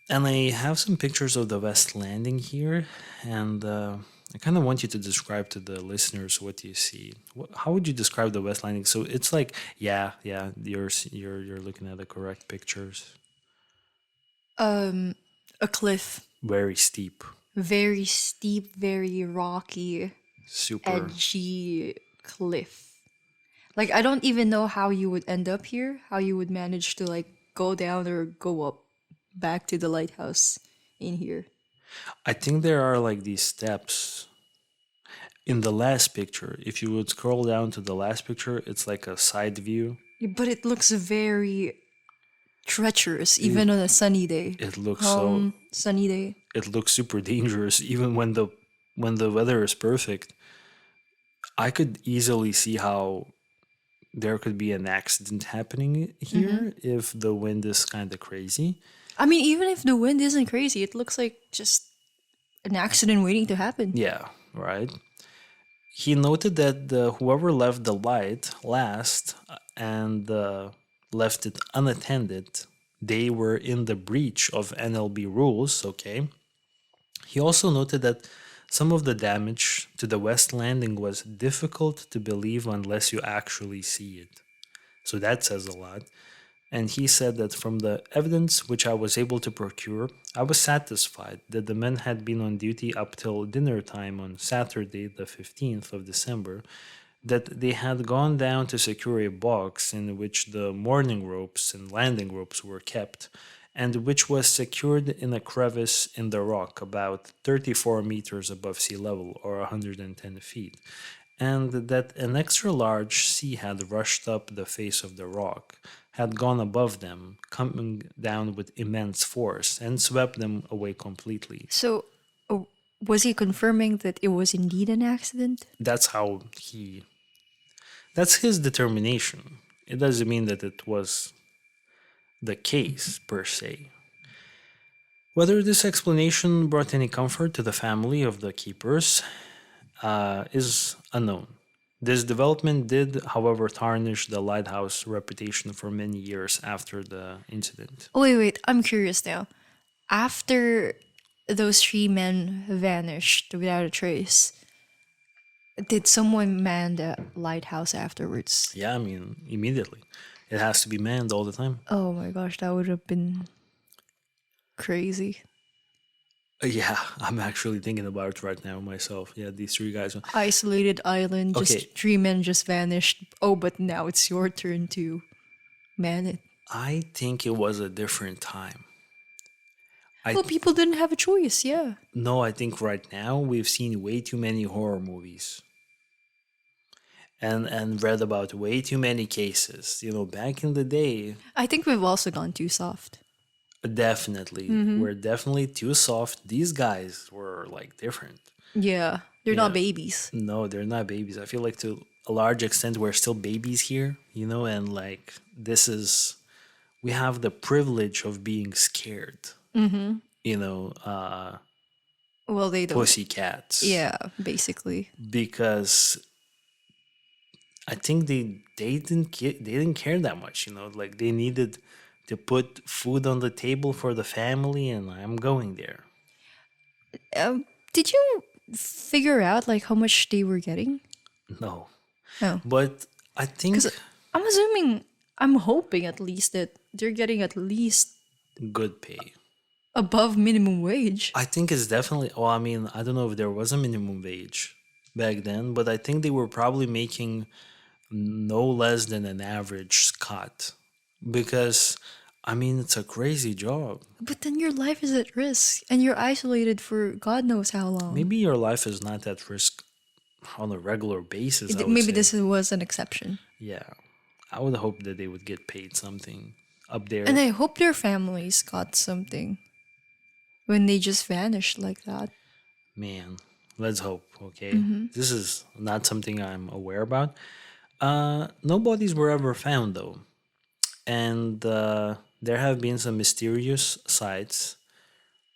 And I have some pictures of the west landing here, and I kind of want you to describe to the listeners what you see. How would you describe the west landing? So it's like, yeah, you're looking at the correct pictures. A cliff. Very steep, Very steep, very rocky, super. edgy cliff. Like, I don't even know how you would end up here, how you would manage to, like, go down or go up back to the lighthouse in here. I think there are like these steps in the last picture. If you would scroll down to the last picture, it's like a side view. But it looks very treacherous, even on a sunny day. It looks so. Sunny day. It looks super dangerous, even when the weather is perfect. I could easily see how there could be an accident happening here if the wind is kind of crazy. I mean, even if the wind isn't crazy, it looks like just an accident waiting to happen. Yeah, right. He noted that whoever left the light last and left it unattended, they were in the breach of NLB rules, okay? He also noted that some of the damage to the west landing was difficult to believe unless you actually see it. So that says a lot. And he said that from the evidence which I was able to procure, I was satisfied that the men had been on duty up till dinner time on Saturday, the 15th of December, that they had gone down to secure a box in which the mooring ropes and landing ropes were kept, and which was secured in a crevice in the rock about 34 meters above sea level, or 110 feet, and that an extra large sea had rushed up the face of the rock, had gone above them, coming down with immense force, and swept them away completely. So, was he confirming that it was indeed an accident? That's how he. That's his determination. It doesn't mean that it was the case, per se. Whether this explanation brought any comfort to the family of the keepers is unknown. This development did, however, tarnish the lighthouse reputation for many years after the incident. Oh, wait, I'm curious now. After those three men vanished without a trace, did someone man the lighthouse afterwards? Yeah, I mean, immediately. It has to be manned all the time. Oh my gosh, that would have been crazy. Yeah, I'm actually thinking about it right now myself. Yeah, these three guys. Isolated island, just Okay. three men just vanished. Oh, but now it's your turn to man it. I think it was a different time. Well, people didn't have a choice, yeah. No, I think right now we've seen way too many horror movies. And read about way too many cases. You know, back in the day, I think we've also gone too soft. definitely, we're definitely too soft. These guys were like different. Yeah, they're Yeah. not babies. No, they're not babies. I feel like to a large extent we're still babies here, you know, and like this is we have the privilege of being scared. You know, Well, they don't. pussycats. Yeah, basically. Because I think they didn't care that much, you know, like they needed to put food on the table for the family, and I'm going there. Did you figure out like how much they were getting? No, No, but I think I'm assuming, I'm hoping at least that they're getting at least good pay. above minimum wage. I think it's definitely. Well, I mean, I don't know if there was a minimum wage back then, but I think they were probably making no less than an average cut, because I mean, it's a crazy job. But then your life is at risk and you're isolated for God knows how long. Maybe your life is not at risk on a regular basis, I would Maybe say. this was an exception. Yeah. I would hope that they would get paid something up there. And I hope their families got something when they just vanished like that. Man, let's hope, okay? This is not something I'm aware about. No bodies were ever found, though. And there have been some mysterious sights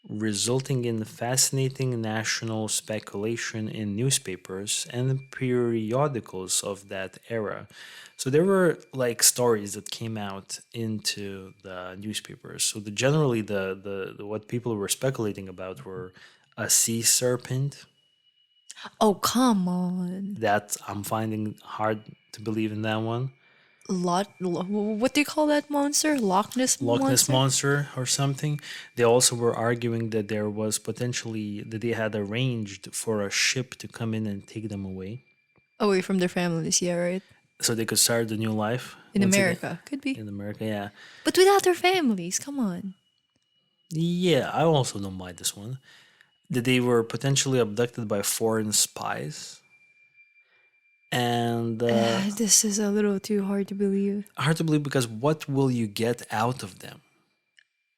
resulting in fascinating national speculation in newspapers and periodicals of that era. So there were like stories that came out into the newspapers. So generally the what people were speculating about were a sea serpent Oh, come on. that I'm finding hard to believe in that one. What do you call that monster? Loch Ness Loch Ness monster? monster or something. They also were arguing that there was potentially that they had arranged for a ship to come in and take them away, Away from their families, yeah, right? so they could start a new life In once again. America. Could be. In America, yeah, But without their families, come on. yeah. I also don't buy this one. That they were potentially abducted by foreign spies, and This is a little too hard to believe. hard to believe because what will you get out of them?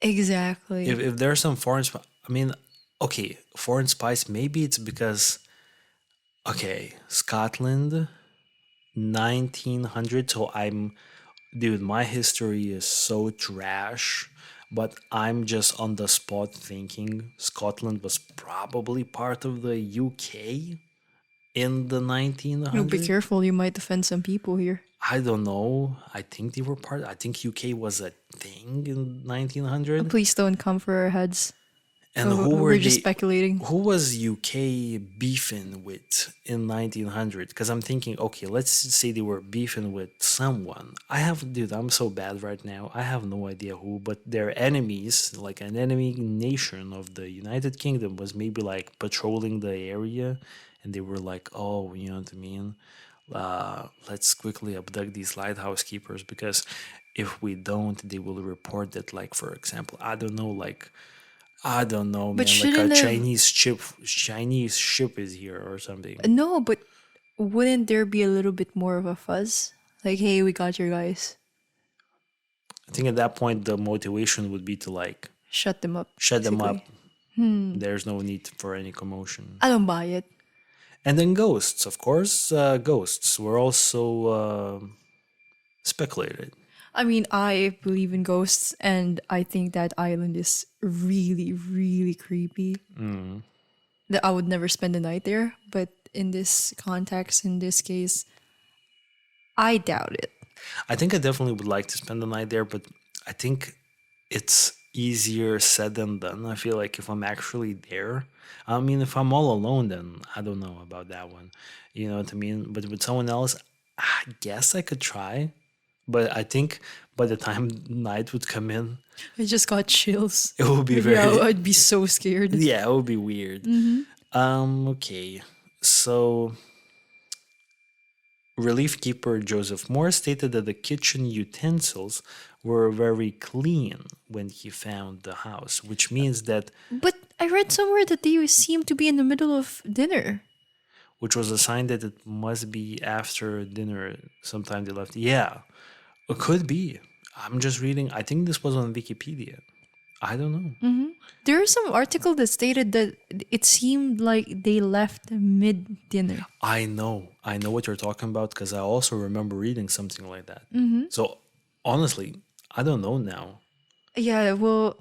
Exactly. If there are some foreign spies, I mean, okay, foreign spies. Maybe it's because okay, Scotland, 1900. So dude, my history is so trash, but I'm just on the spot thinking Scotland was probably part of the UK in the Be 1900s. careful, you might offend some people here. I don't know. I think they were part. I think UK was a thing in 1900. Please don't come for our heads. And who were We're just they? speculating. Who was UK beefing with in 1900? Because I'm thinking, okay, let's say they were beefing with someone. Dude, I'm so bad right now. I have no idea who, but their enemies, like an enemy nation of the United Kingdom, was maybe like patrolling the area, and they were like, oh, you know what I mean? Let's quickly abduct these lighthouse keepers because if we don't, they will report that, like, for example, I don't know, But man. Like a shouldn't have. Chinese ship is here or something. No, but wouldn't there be a little bit more of a fuzz? Like, hey, we got your guys. I think at that point the motivation would be to like Shut them up. shut them up. basically. There's no need for any commotion. I don't buy it. And then ghosts, of course. Ghosts were also speculated. I mean, I believe in ghosts, and I think that island is really, really creepy. That I would never spend the night there, but in this context, in this case, I doubt it. I think I definitely would like to spend the night there, but I think it's easier said than done. I feel like if I'm actually there, I mean, if I'm all alone, then I don't know about that one. You know what I mean? But with someone else, I guess I could try. But I think by the time night would come in, I just got chills. it would be Yeah, very, I'd be so scared. yeah, it would be weird. Okay. So relief keeper Joseph Moore stated that the kitchen utensils were very clean when he found the house, which means that, But I read somewhere that they seem to be in the middle of dinner. which was a sign that it must be after dinner, sometime they left. Yeah, it could be. I'm just reading. I think this was on Wikipedia. I don't know. There was some article that stated that it seemed like they left mid dinner. I know what you're talking about because I also remember reading something like that. So honestly, I don't know now. Yeah, well,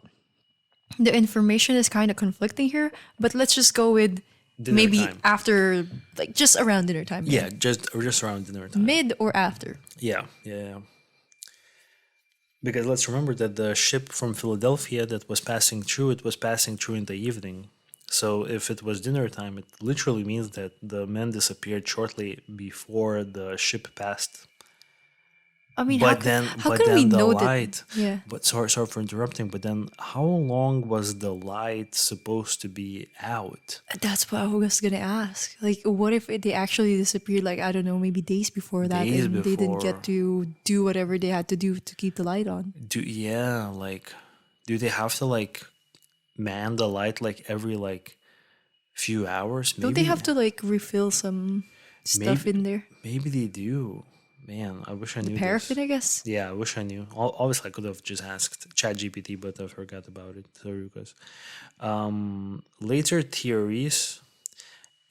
the information is kind of conflicting here, but let's just go with Dinner maybe time. after, like just around dinner time. Yeah, just around dinner time. Mid or after. Yeah. Because let's remember that the ship from Philadelphia that was passing through, it was passing through in the evening. So if it was dinner time, it literally means that the men disappeared shortly before the ship passed. I mean, But then, how can we the know that? light. Yeah, But sorry for interrupting. But then, how long was the light supposed to be out? that's what I was gonna ask. Like, what if they actually disappeared? Like, I don't know, maybe days before that, Days and they didn't before. get to do whatever they had to do to keep the light on. Like, do they have to like man the light like every like few hours? Don't they Maybe, have to like refill some stuff maybe, in there? maybe they do. Man, I wish I The knew this. paraffin, I guess. Yeah, I wish I knew. Obviously, I could have just asked ChatGPT, but I forgot about it. Sorry, Lucas. Later theories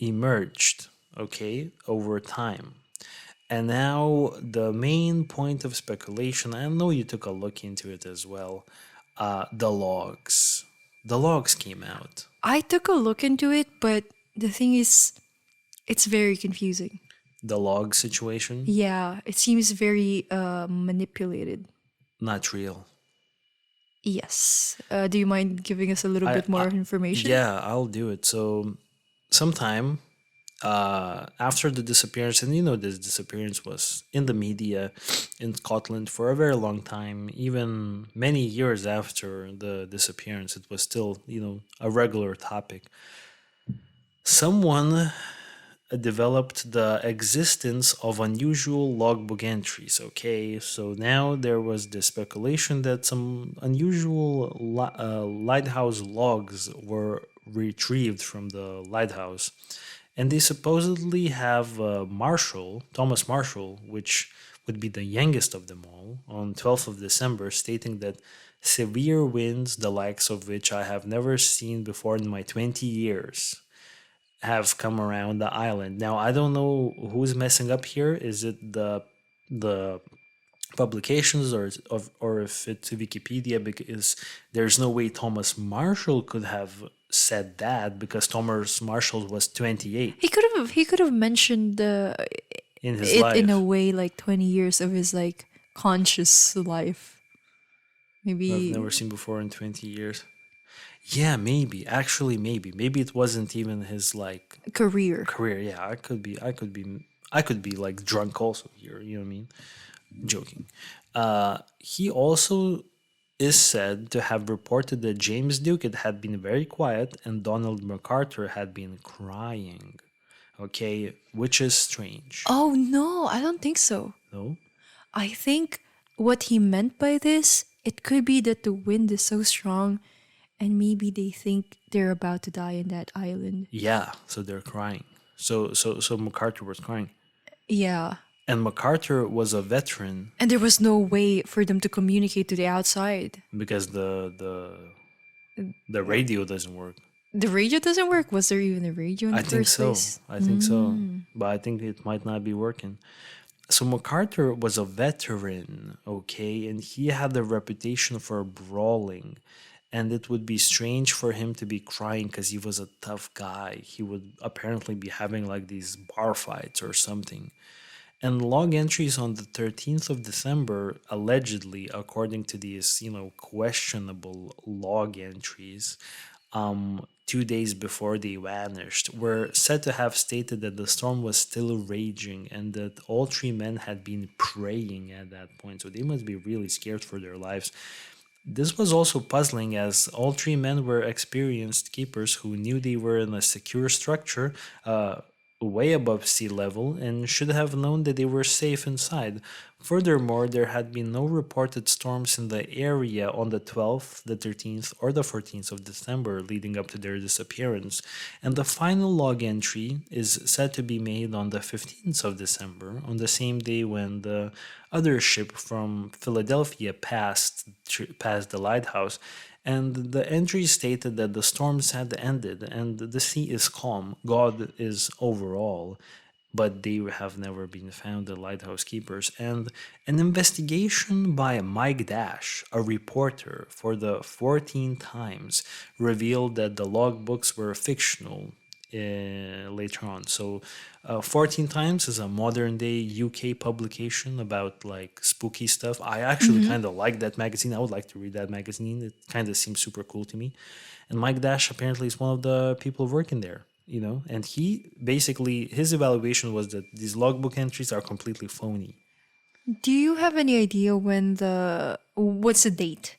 emerged, okay, over time. And now the main point of speculation, I know you took a look into it as well, the logs. The logs came out. I took a look into it, but the thing is, it's very confusing. The log situation, Yeah, it seems very manipulated. not real. Yes. Do you mind giving us a little I, bit more I information? yeah, I'll do it. So sometime after the disappearance, and you know this disappearance was in the media in Scotland for a very long time, even many years after the disappearance, it was still, a regular topic. Someone developed the existence of unusual logbook entries. Okay, so now there was the speculation that some unusual lighthouse logs were retrieved from the lighthouse, and they supposedly have Thomas Marshall, which would be the youngest of them all, on 12th of December, stating that severe winds, the likes of which I have never seen before in my 20 years, have come around the island. Now I don't know who's messing up here. Is it the publications or if it's Wikipedia, because there's no way Thomas Marshall could have said that, because Thomas Marshall was 28 He could have mentioned in his it in a life. way like 20 years of his like conscious life. I've Maybe never seen before in 20 years. Yeah, maybe. Actually, maybe it wasn't even his like career. career. Yeah, I could be like drunk also here. You know what I mean? Joking. He also is said to have reported that James Ducat had been very quiet and Donald MacArthur had been crying. Okay, which is strange. Oh no, I don't think so. No? I think what he meant by this, it could be that the wind is so strong and maybe they think they're about to die in that island. Yeah, so they're crying. So MacArthur was crying. Yeah. And MacArthur was a veteran And there was no way for them to communicate to the outside. because the radio doesn't work. The radio doesn't work. Was there even a radio in I the think first so. place? I think so. But I think it might not be working. So MacArthur was a veteran, okay, and he had a reputation for brawling. And it would be strange for him to be crying because he was a tough guy. He would apparently be having like these bar fights or something. And log entries on the 13th of December, allegedly, according to these, questionable log entries, 2 days before they vanished, were said to have stated that the storm was still raging and that all three men had been praying at that point. So they must be really scared for their lives. This was also puzzling, as all three men were experienced keepers who knew they were in a secure structure way above sea level and should have known that they were safe inside. Furthermore, there had been no reported storms in the area on the 12th, the 13th, or the 14th of December leading up to their disappearance, and the final log entry is said to be made on the 15th of December, on the same day when the other ship from Philadelphia passed the lighthouse, and the entry stated that the storms had ended and the sea is calm, God is overall, but they have never been found, the lighthouse keepers. And an investigation by Mike Dash, a reporter for the 14 Times, revealed that the logbooks were fictional later on. So, 14 Times is a modern day UK publication about like spooky stuff. I actually kind of like that magazine. I would like to read that magazine. It kind of seems super cool to me. And Mike Dash apparently is one of the people working there, and he basically, his evaluation was that these logbook entries are completely phony. Do you have any idea when what's the date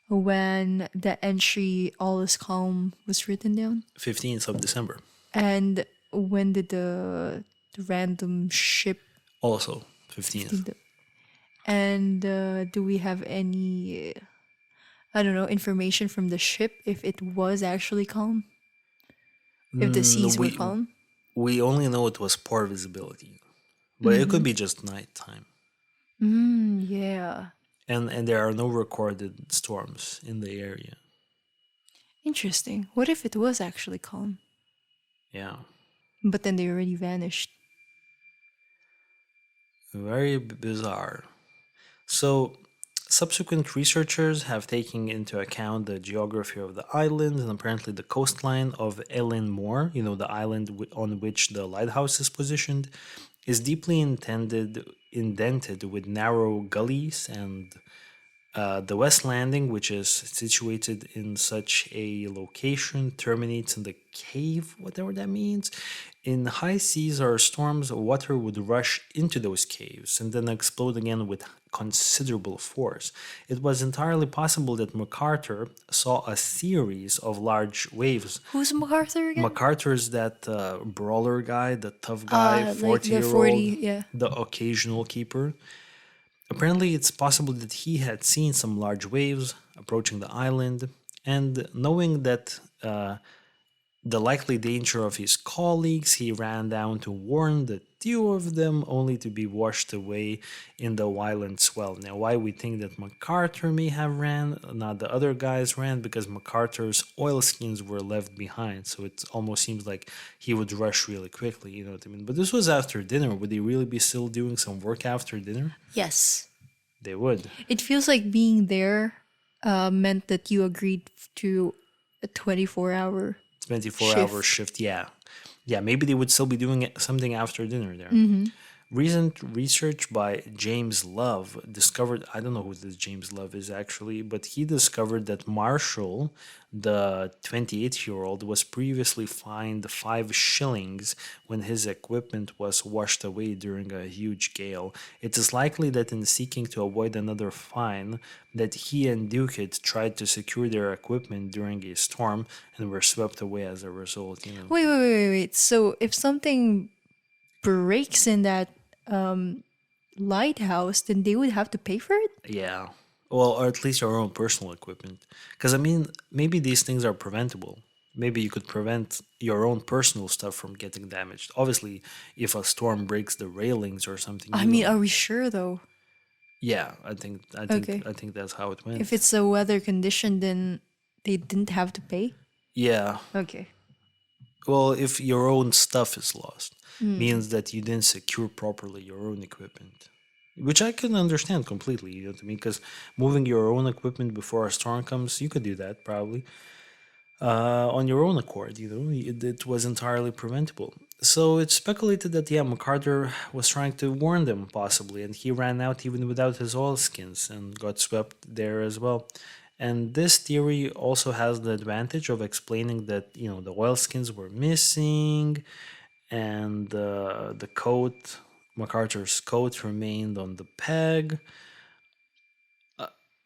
when the entry "All is calm" was written down, 15th of December. and when did the random ship Also 15th. 15th? And do we have any I don't know information from the ship if it was actually calm, if the Mm, seas were calm? we only know it was poor visibility, but it could be just nighttime. Yeah, And there are no recorded storms in the area. interesting. What if it was actually calm, Yeah, but then they already vanished? very bizarre. So, subsequent researchers have taken into account the geography of the island and apparently the coastline of Ellen Moor, the island on which the lighthouse is positioned, is deeply indented with narrow gullies and the West Landing, which is situated in such a location, terminates in the cave, whatever that means. In high seas or storms, water would rush into those caves and then explode again with considerable force. It was entirely possible that MacArthur saw a series of large waves. Who's MacArthur again? MacArthur's that brawler guy, the tough guy, Like 40 the year 40, old, yeah. the occasional keeper. Apparently, it's possible that he had seen some large waves approaching the island, and knowing that the likely danger of his colleagues, he ran down to warn the two of them, only to be washed away in the violent swell. Now, why we think that MacArthur may have ran, not the other guys ran, because MacArthur's oilskins were left behind, so it almost seems like he would rush really quickly, you know what I mean? But this was after dinner. Would he really be still doing some work after dinner? Yes. They would. It feels like being there meant that you agreed to a 24-hour 24-hour shift. shift, yeah. Yeah, maybe they would still be doing something after dinner there. Recent research by James Love discovered, I don't know who this James Love is actually, but he discovered that Marshall, the 28-year-old, was previously fined 5 shillings when his equipment was washed away during a huge gale. It is likely that in seeking to avoid another fine, that he and Ducat tried to secure their equipment during a storm and were swept away as a result. Wait. So if something breaks in that lighthouse, then they would have to pay for it? Yeah. Well, or at least your own personal equipment. Because, I mean, maybe these things are preventable. Maybe you could prevent your own personal stuff from getting damaged. Obviously, if a storm breaks the railings or something, I mean, are we sure though? yeah, I think Okay. I think that's how it went. If it's a weather condition, then they didn't have to pay? Yeah. Okay. Well, if your own stuff is lost, means that you didn't secure properly your own equipment. Which I can understand completely, you know what I mean? Because moving your own equipment before a storm comes, you could do that probably on your own accord. It was entirely preventable. So it's speculated that yeah, MacArthur was trying to warn them possibly, and he ran out even without his oilskins and got swept there as well. And this theory also has the advantage of explaining that the oilskins were missing, and the coat, MacArthur's coat, remained on the peg.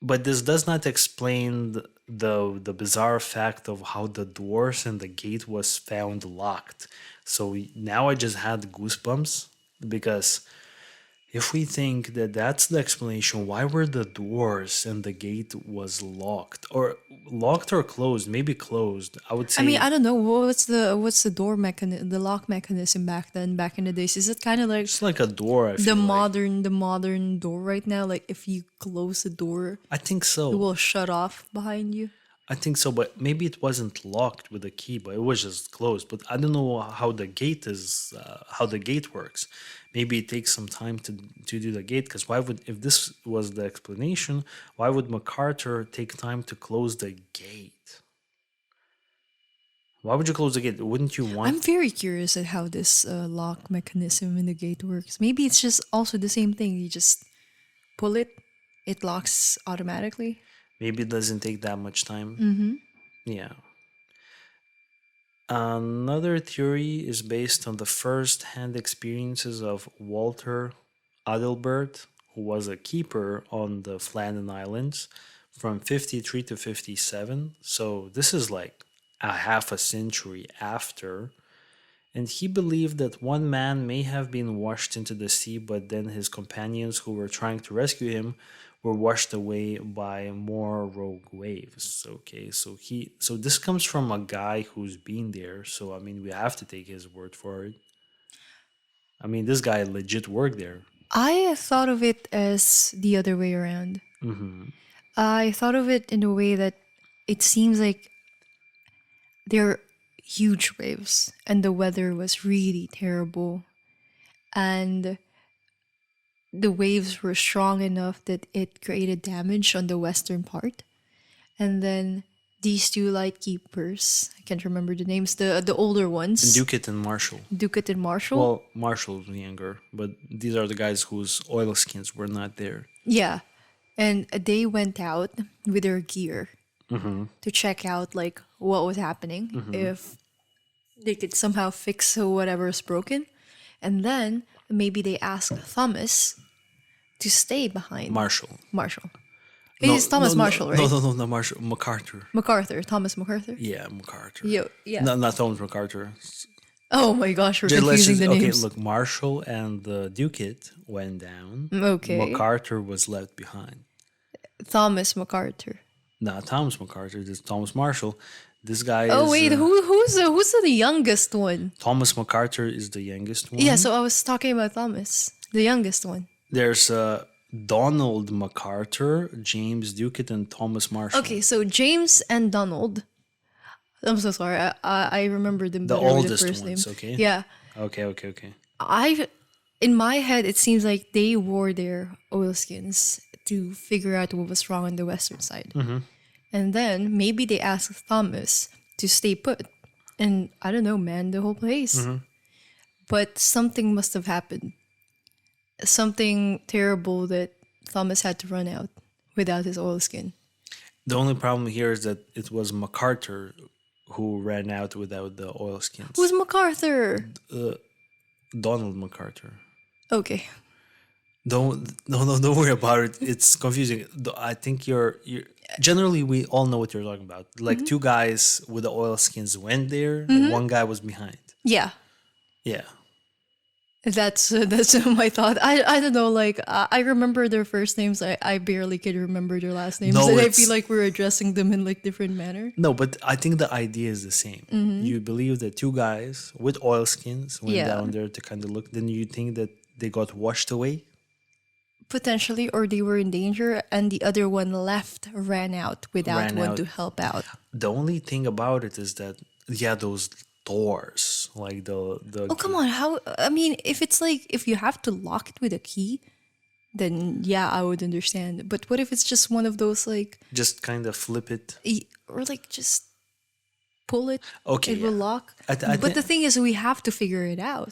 But this does not explain the bizarre fact of how the doors and the gate was found locked. So now I just had goosebumps because if we think that that's the explanation, why were the doors and the gate was locked or closed? Maybe closed. I would I mean, say I don't know what's the door mechanism, the lock mechanism back in the days. Is it kind of like it's like a door. I feel like. the modern door right now? Like if you close the door, I think it so. will shut off behind you. I think so, but maybe it wasn't locked with a key, but it was just closed. But I don't know how the gate works. Maybe it takes some time to do the gate. Because why would, if this was the explanation, why would MacArthur take time to close the gate? Why would you close the gate? Wouldn't you I'm want? very curious at how this lock mechanism in the gate works. Maybe it's just also the same thing. You just pull it, it locks automatically. Maybe it doesn't take that much time. Yeah. Another theory is based on the first-hand experiences of Walter Adelbert, who was a keeper on the Flannan Islands from 53 to 57. So this is like a half a century after. And he believed that one man may have been washed into the sea, but then his companions who were trying to rescue him were washed away by more rogue waves. Okay, so this comes from a guy who's been there. So I mean, we have to take his word for it. I mean, this guy legit worked there. I thought of it as the other way around. I thought of it in a way that it seems like there are huge waves and the weather was really terrible. And the waves were strong enough that it created damage on the western part. And then these two lightkeepers, I can't remember the names, the older ones, Ducat and Marshall. Ducat and Marshall. Well, Marshall's younger, but these are the guys whose oilskins were not there. Yeah. And they went out with their gear to check out like what was happening, if they could somehow fix whatever is broken. And then maybe they asked Thomas to stay behind. Marshall. It's Thomas Marshall, right? No, Marshall. MacArthur. Thomas MacArthur. Yeah, MacArthur. Yeah. No, not Thomas MacArthur. Oh my gosh, we're Let's confusing the okay, names. look, Marshall and the Ducat went down. Okay. MacArthur was left behind. Thomas MacArthur. Not Thomas MacArthur, this is Thomas Marshall. This guy Oh is... wait, who's the youngest one? Thomas MacArthur is the youngest one. Yeah, so I was talking about Thomas, the youngest one. There's Donald MacArthur, James Ducat, and Thomas Marshall. Okay, so James and Donald. I'm so sorry. I remember them The better with oldest the first ones, name. okay? Yeah. Okay. In my head, it seems like they wore their oilskins to figure out what was wrong on the western side. And then maybe they asked Thomas to stay put and, I don't know, man the whole place. But something must have happened. Something terrible that Thomas had to run out without his oilskin. The only problem here is that it was MacArthur who ran out without the oilskins. Who's MacArthur? Donald MacArthur. Okay. Don't worry about it. It's confusing. I think you're generally we all know what you're talking about. Like two guys with the oilskins went there, and one guy was behind. Yeah. Yeah. That's my thought. I don't know. Like I remember their first names. I barely could remember their last names. No, and I it's- feel like we're addressing them in like different manner. No, but I think the idea is the same. You believe that two guys with oilskins went Yeah. down there to kind of look. Then you think that they got washed away. Potentially, or they were in danger, and the other one ran out without Ran one out. to help out. The only thing about it is that those doors, like the. Oh come on! How? I mean, if it's like if you have to lock it with a key, then yeah, I would understand. But what if it's just one of those like, Just kind of flip it. or like just pull it? Okay, it will yeah. lock. I But the thing is, we have to figure it out.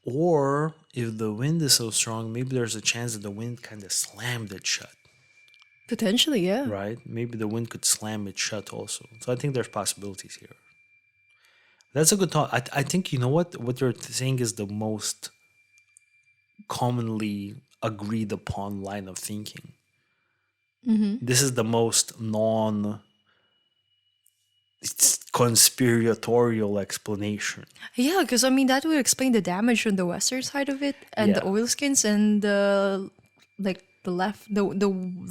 Or if the wind is so strong, maybe there's a chance that the wind kind of slammed it shut, Potentially, yeah. right? Maybe the wind could slam it shut also. So I think there's possibilities here. That's a good thought. I think, you know what you're saying is the most commonly agreed upon line of thinking. This is the most it's conspiratorial explanation. Yeah, because I mean that would explain the damage on the western side of it, and the Yeah. oilskins, and the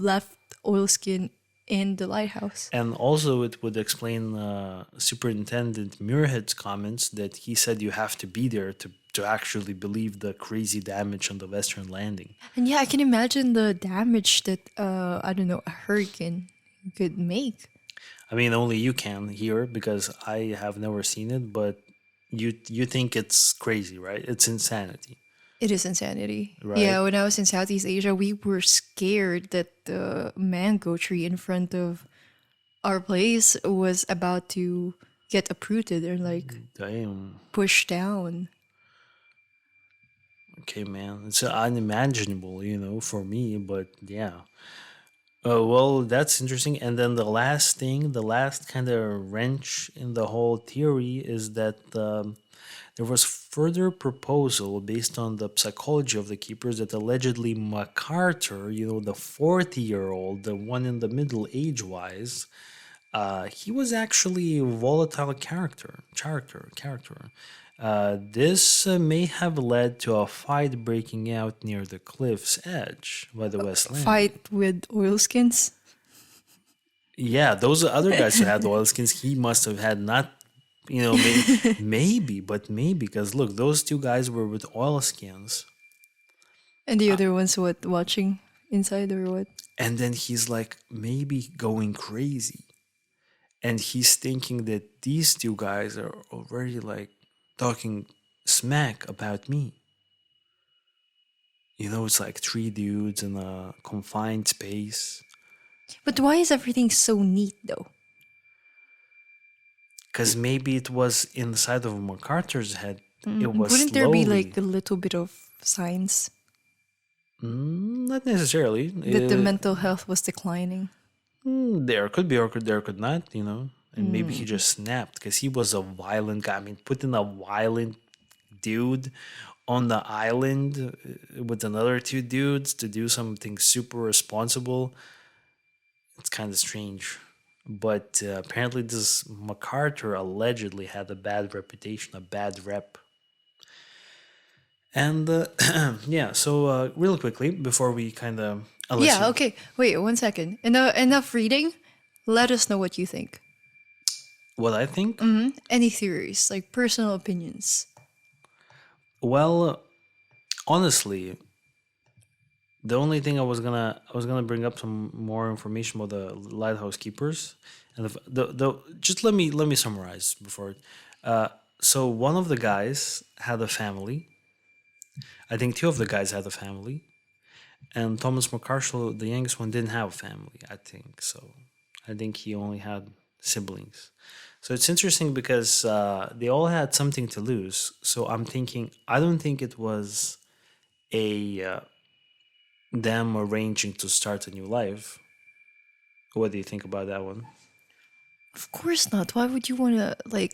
left oilskin in the lighthouse. And also, it would explain Superintendent Muirhead's comments that he said you have to be there to actually believe the crazy damage on the Western Landing. And yeah, I can imagine the damage that I don't know, a hurricane could make. I mean, only you can here because I have never seen it, but you think it's crazy, right? It's insanity. It is insanity. Right. Yeah, when I was in Southeast Asia, we were scared that the mango tree in front of our place was about to get uprooted or like Damn. pushed down. Okay, man. It's unimaginable, for me, but yeah. Well, that's interesting. And then the last thing, the last kind of wrench in the whole theory is that there was further proposal based on the psychology of the keepers that allegedly MacArthur, the 40-year-old, the one in the middle age-wise, he was actually a volatile character. This may have led to a fight breaking out near the cliff's edge by the West Landing. Fight with oilskins. Yeah, those other guys who had oilskins, he must have had not, maybe, because look, those two guys were with oilskins. And the other one's what, watching inside or what? And then he's like maybe going crazy. And he's thinking that these two guys are already like talking smack about me. It's like three dudes in a confined space. But why is everything so neat though? Because maybe it was inside of MacArthur's head. It was Wouldn't there be slowly. like a little bit of signs Not necessarily. that the mental health was declining? There could be, or there could not, And maybe he just snapped because he was a violent guy. I mean, putting a violent dude on the island with another two dudes to do something super responsible, it's kind of strange. But apparently, this MacArthur allegedly had a bad reputation, a bad rep. And yeah, so real quickly, before we kind of. Yeah, okay. Wait, 1 second. Enough reading. Let us know what you think. What I think? Any theories, like personal opinions. Well, honestly, the only thing I was gonna bring up some more information about the lighthouse keepers, and just let me summarize before. So one of the guys had a family. I think two of the guys had a family, and Thomas McCarshall, the youngest one, didn't have a family. I think so. I think he only had siblings. So it's interesting because they all had something to lose. So I'm thinking, I don't think it was a them arranging to start a new life. What do you think about that one? Of course not. Why would you want to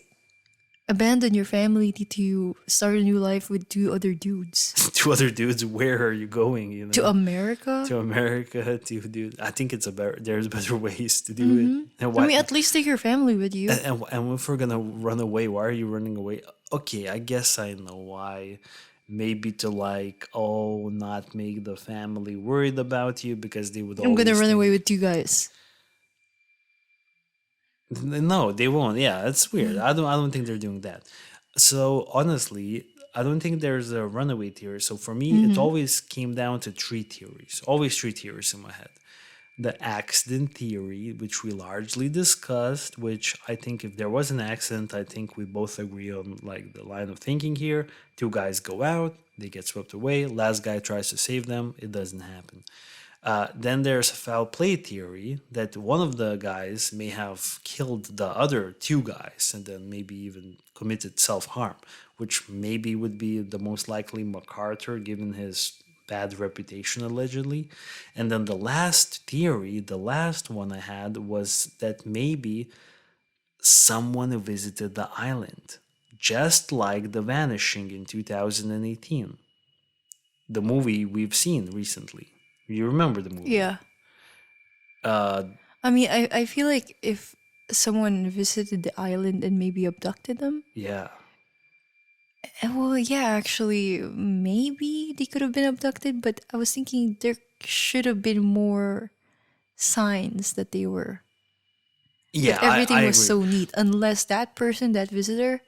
abandon your family to start a new life with two other dudes? Two other dudes, where are you going? To America? To America, to dude. I think there's better ways to do it. And I mean, at least take your family with you. and if we're gonna run away, why are you running away? Okay, I guess I know why. Maybe to not make the family worried about you because they would. I'm gonna always run think- away with two guys. No, they won't. Yeah, it's weird. I don't think they're doing that. So honestly, I don't think there's a runaway theory. So for me, it always came down to three theories. Always three theories in my head. The accident theory, which we largely discussed, which I think if there was an accident, I think we both agree on like the line of thinking here. Two guys go out, they get swept away, last guy tries to save them, it doesn't happen. Then there's a foul play theory that one of the guys may have killed the other two guys and then maybe even committed self harm, which maybe would be the most likely MacArthur given his bad reputation allegedly. And then the last theory, the last one I had, was that maybe someone visited the island, just like The Vanishing in 2018, the movie we've seen recently. You remember the movie? Yeah. I mean, I feel like if someone visited the island and maybe abducted them, Yeah. well, yeah, actually, maybe they could have been abducted, but I was thinking there should have been more signs that they were. Yeah, That everything I was agree. so neat, unless that person, that visitor,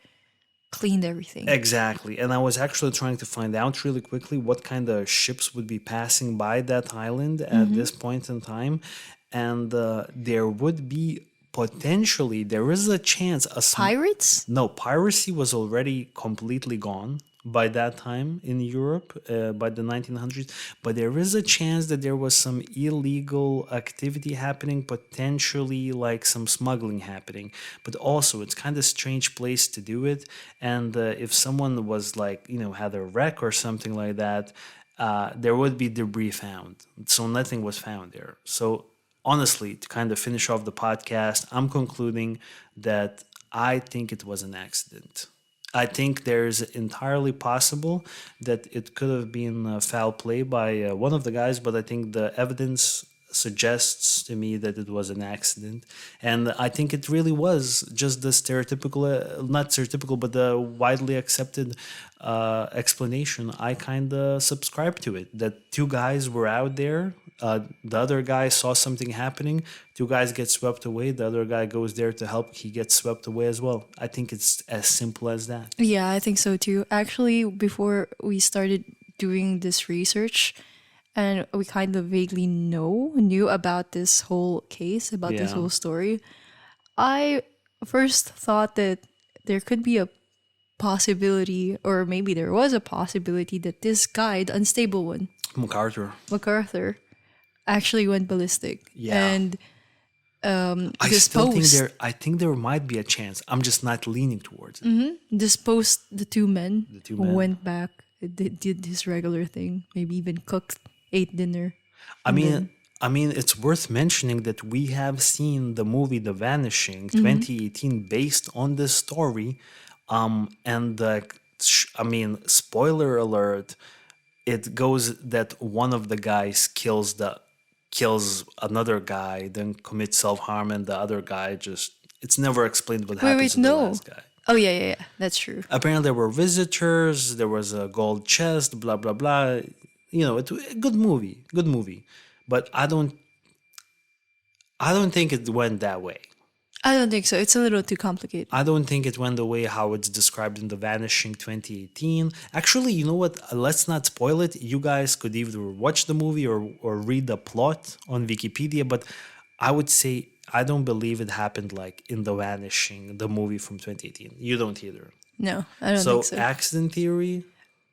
cleaned everything. Exactly. And I was actually trying to find out really quickly what kind of ships would be passing by that island at this point in time. And there would be potentially, there is a chance. Pirates? No, piracy was already completely gone by that time in Europe by the 1900s. But there is a chance that there was some illegal activity happening, potentially like some smuggling happening. But also, it's kind of strange place to do it. And if someone was like, had a wreck or something like that, there would be debris found. So nothing was found there. So honestly, to kind of finish off the podcast, I'm concluding that I think it was an accident. I think there's entirely possible that it could have been foul play by one of the guys, but I think the evidence suggests to me that it was an accident. And I think it really was just the stereotypical, not stereotypical, but the widely accepted explanation. I kind of subscribe to it, that two guys were out there. The other guy saw something happening. Two guys get swept away. The other guy goes there to help. He gets swept away as well. I think it's as simple as that. Yeah, I think so too. Actually, before we started doing this research, and we kind of vaguely knew about this whole case, about this Yeah. whole story, I first thought that there could be a possibility, or maybe there was a possibility, that this guy, the unstable one, MacArthur, actually went ballistic. Yeah. And I still think disposed I think there might be a chance. I'm just not leaning towards it. disposed the two men, two who men. went back, did his regular thing, maybe even cooked, ate dinner. I mean, it's worth mentioning that we have seen the movie The Vanishing 2018 based on this story, and I mean, spoiler alert, it goes that one of the guys kills another guy, then commits self-harm, and the other guy just, it's never explained what happens Wait, to the no. last guy. Oh yeah, that's true. Apparently there were visitors, there was a gold chest, blah blah blah. You know, it's a good movie, but I don't think it went that way. I don't think so. It's a little too complicated. I don't think it went the way how it's described in The Vanishing 2018. Actually, you know what? Let's not spoil it. You guys could either watch the movie or read the plot on Wikipedia, but I would say I don't believe it happened like in The Vanishing, the movie from 2018. You don't either. No, I don't So, think so. accident theory?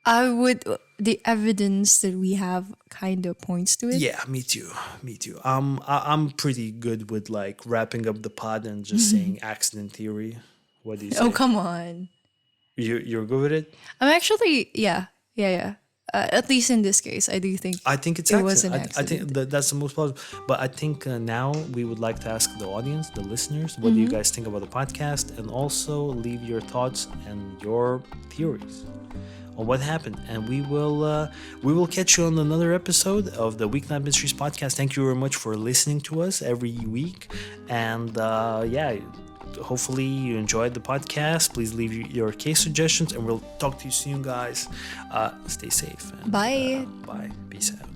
The evidence that we have kind of points to it. Yeah, me too. I'm pretty good with like wrapping up the pod and just saying accident theory. What do you say? Oh, come on. You're good with it? I'm actually, yeah. At least in this case, I do think I think it was an I accident. think that's the most plausible. But I think now we would like to ask the audience, the listeners, what do you guys think about the podcast, and also leave your thoughts and your theories on what happened. And we will catch you on another episode of the Weeknight Mysteries podcast. Thank you very much for listening to us every week, and yeah. Hopefully you enjoyed the podcast. Please leave your case suggestions, and we'll talk to you soon, guys. Stay safe. And, Bye. Bye. Peace out.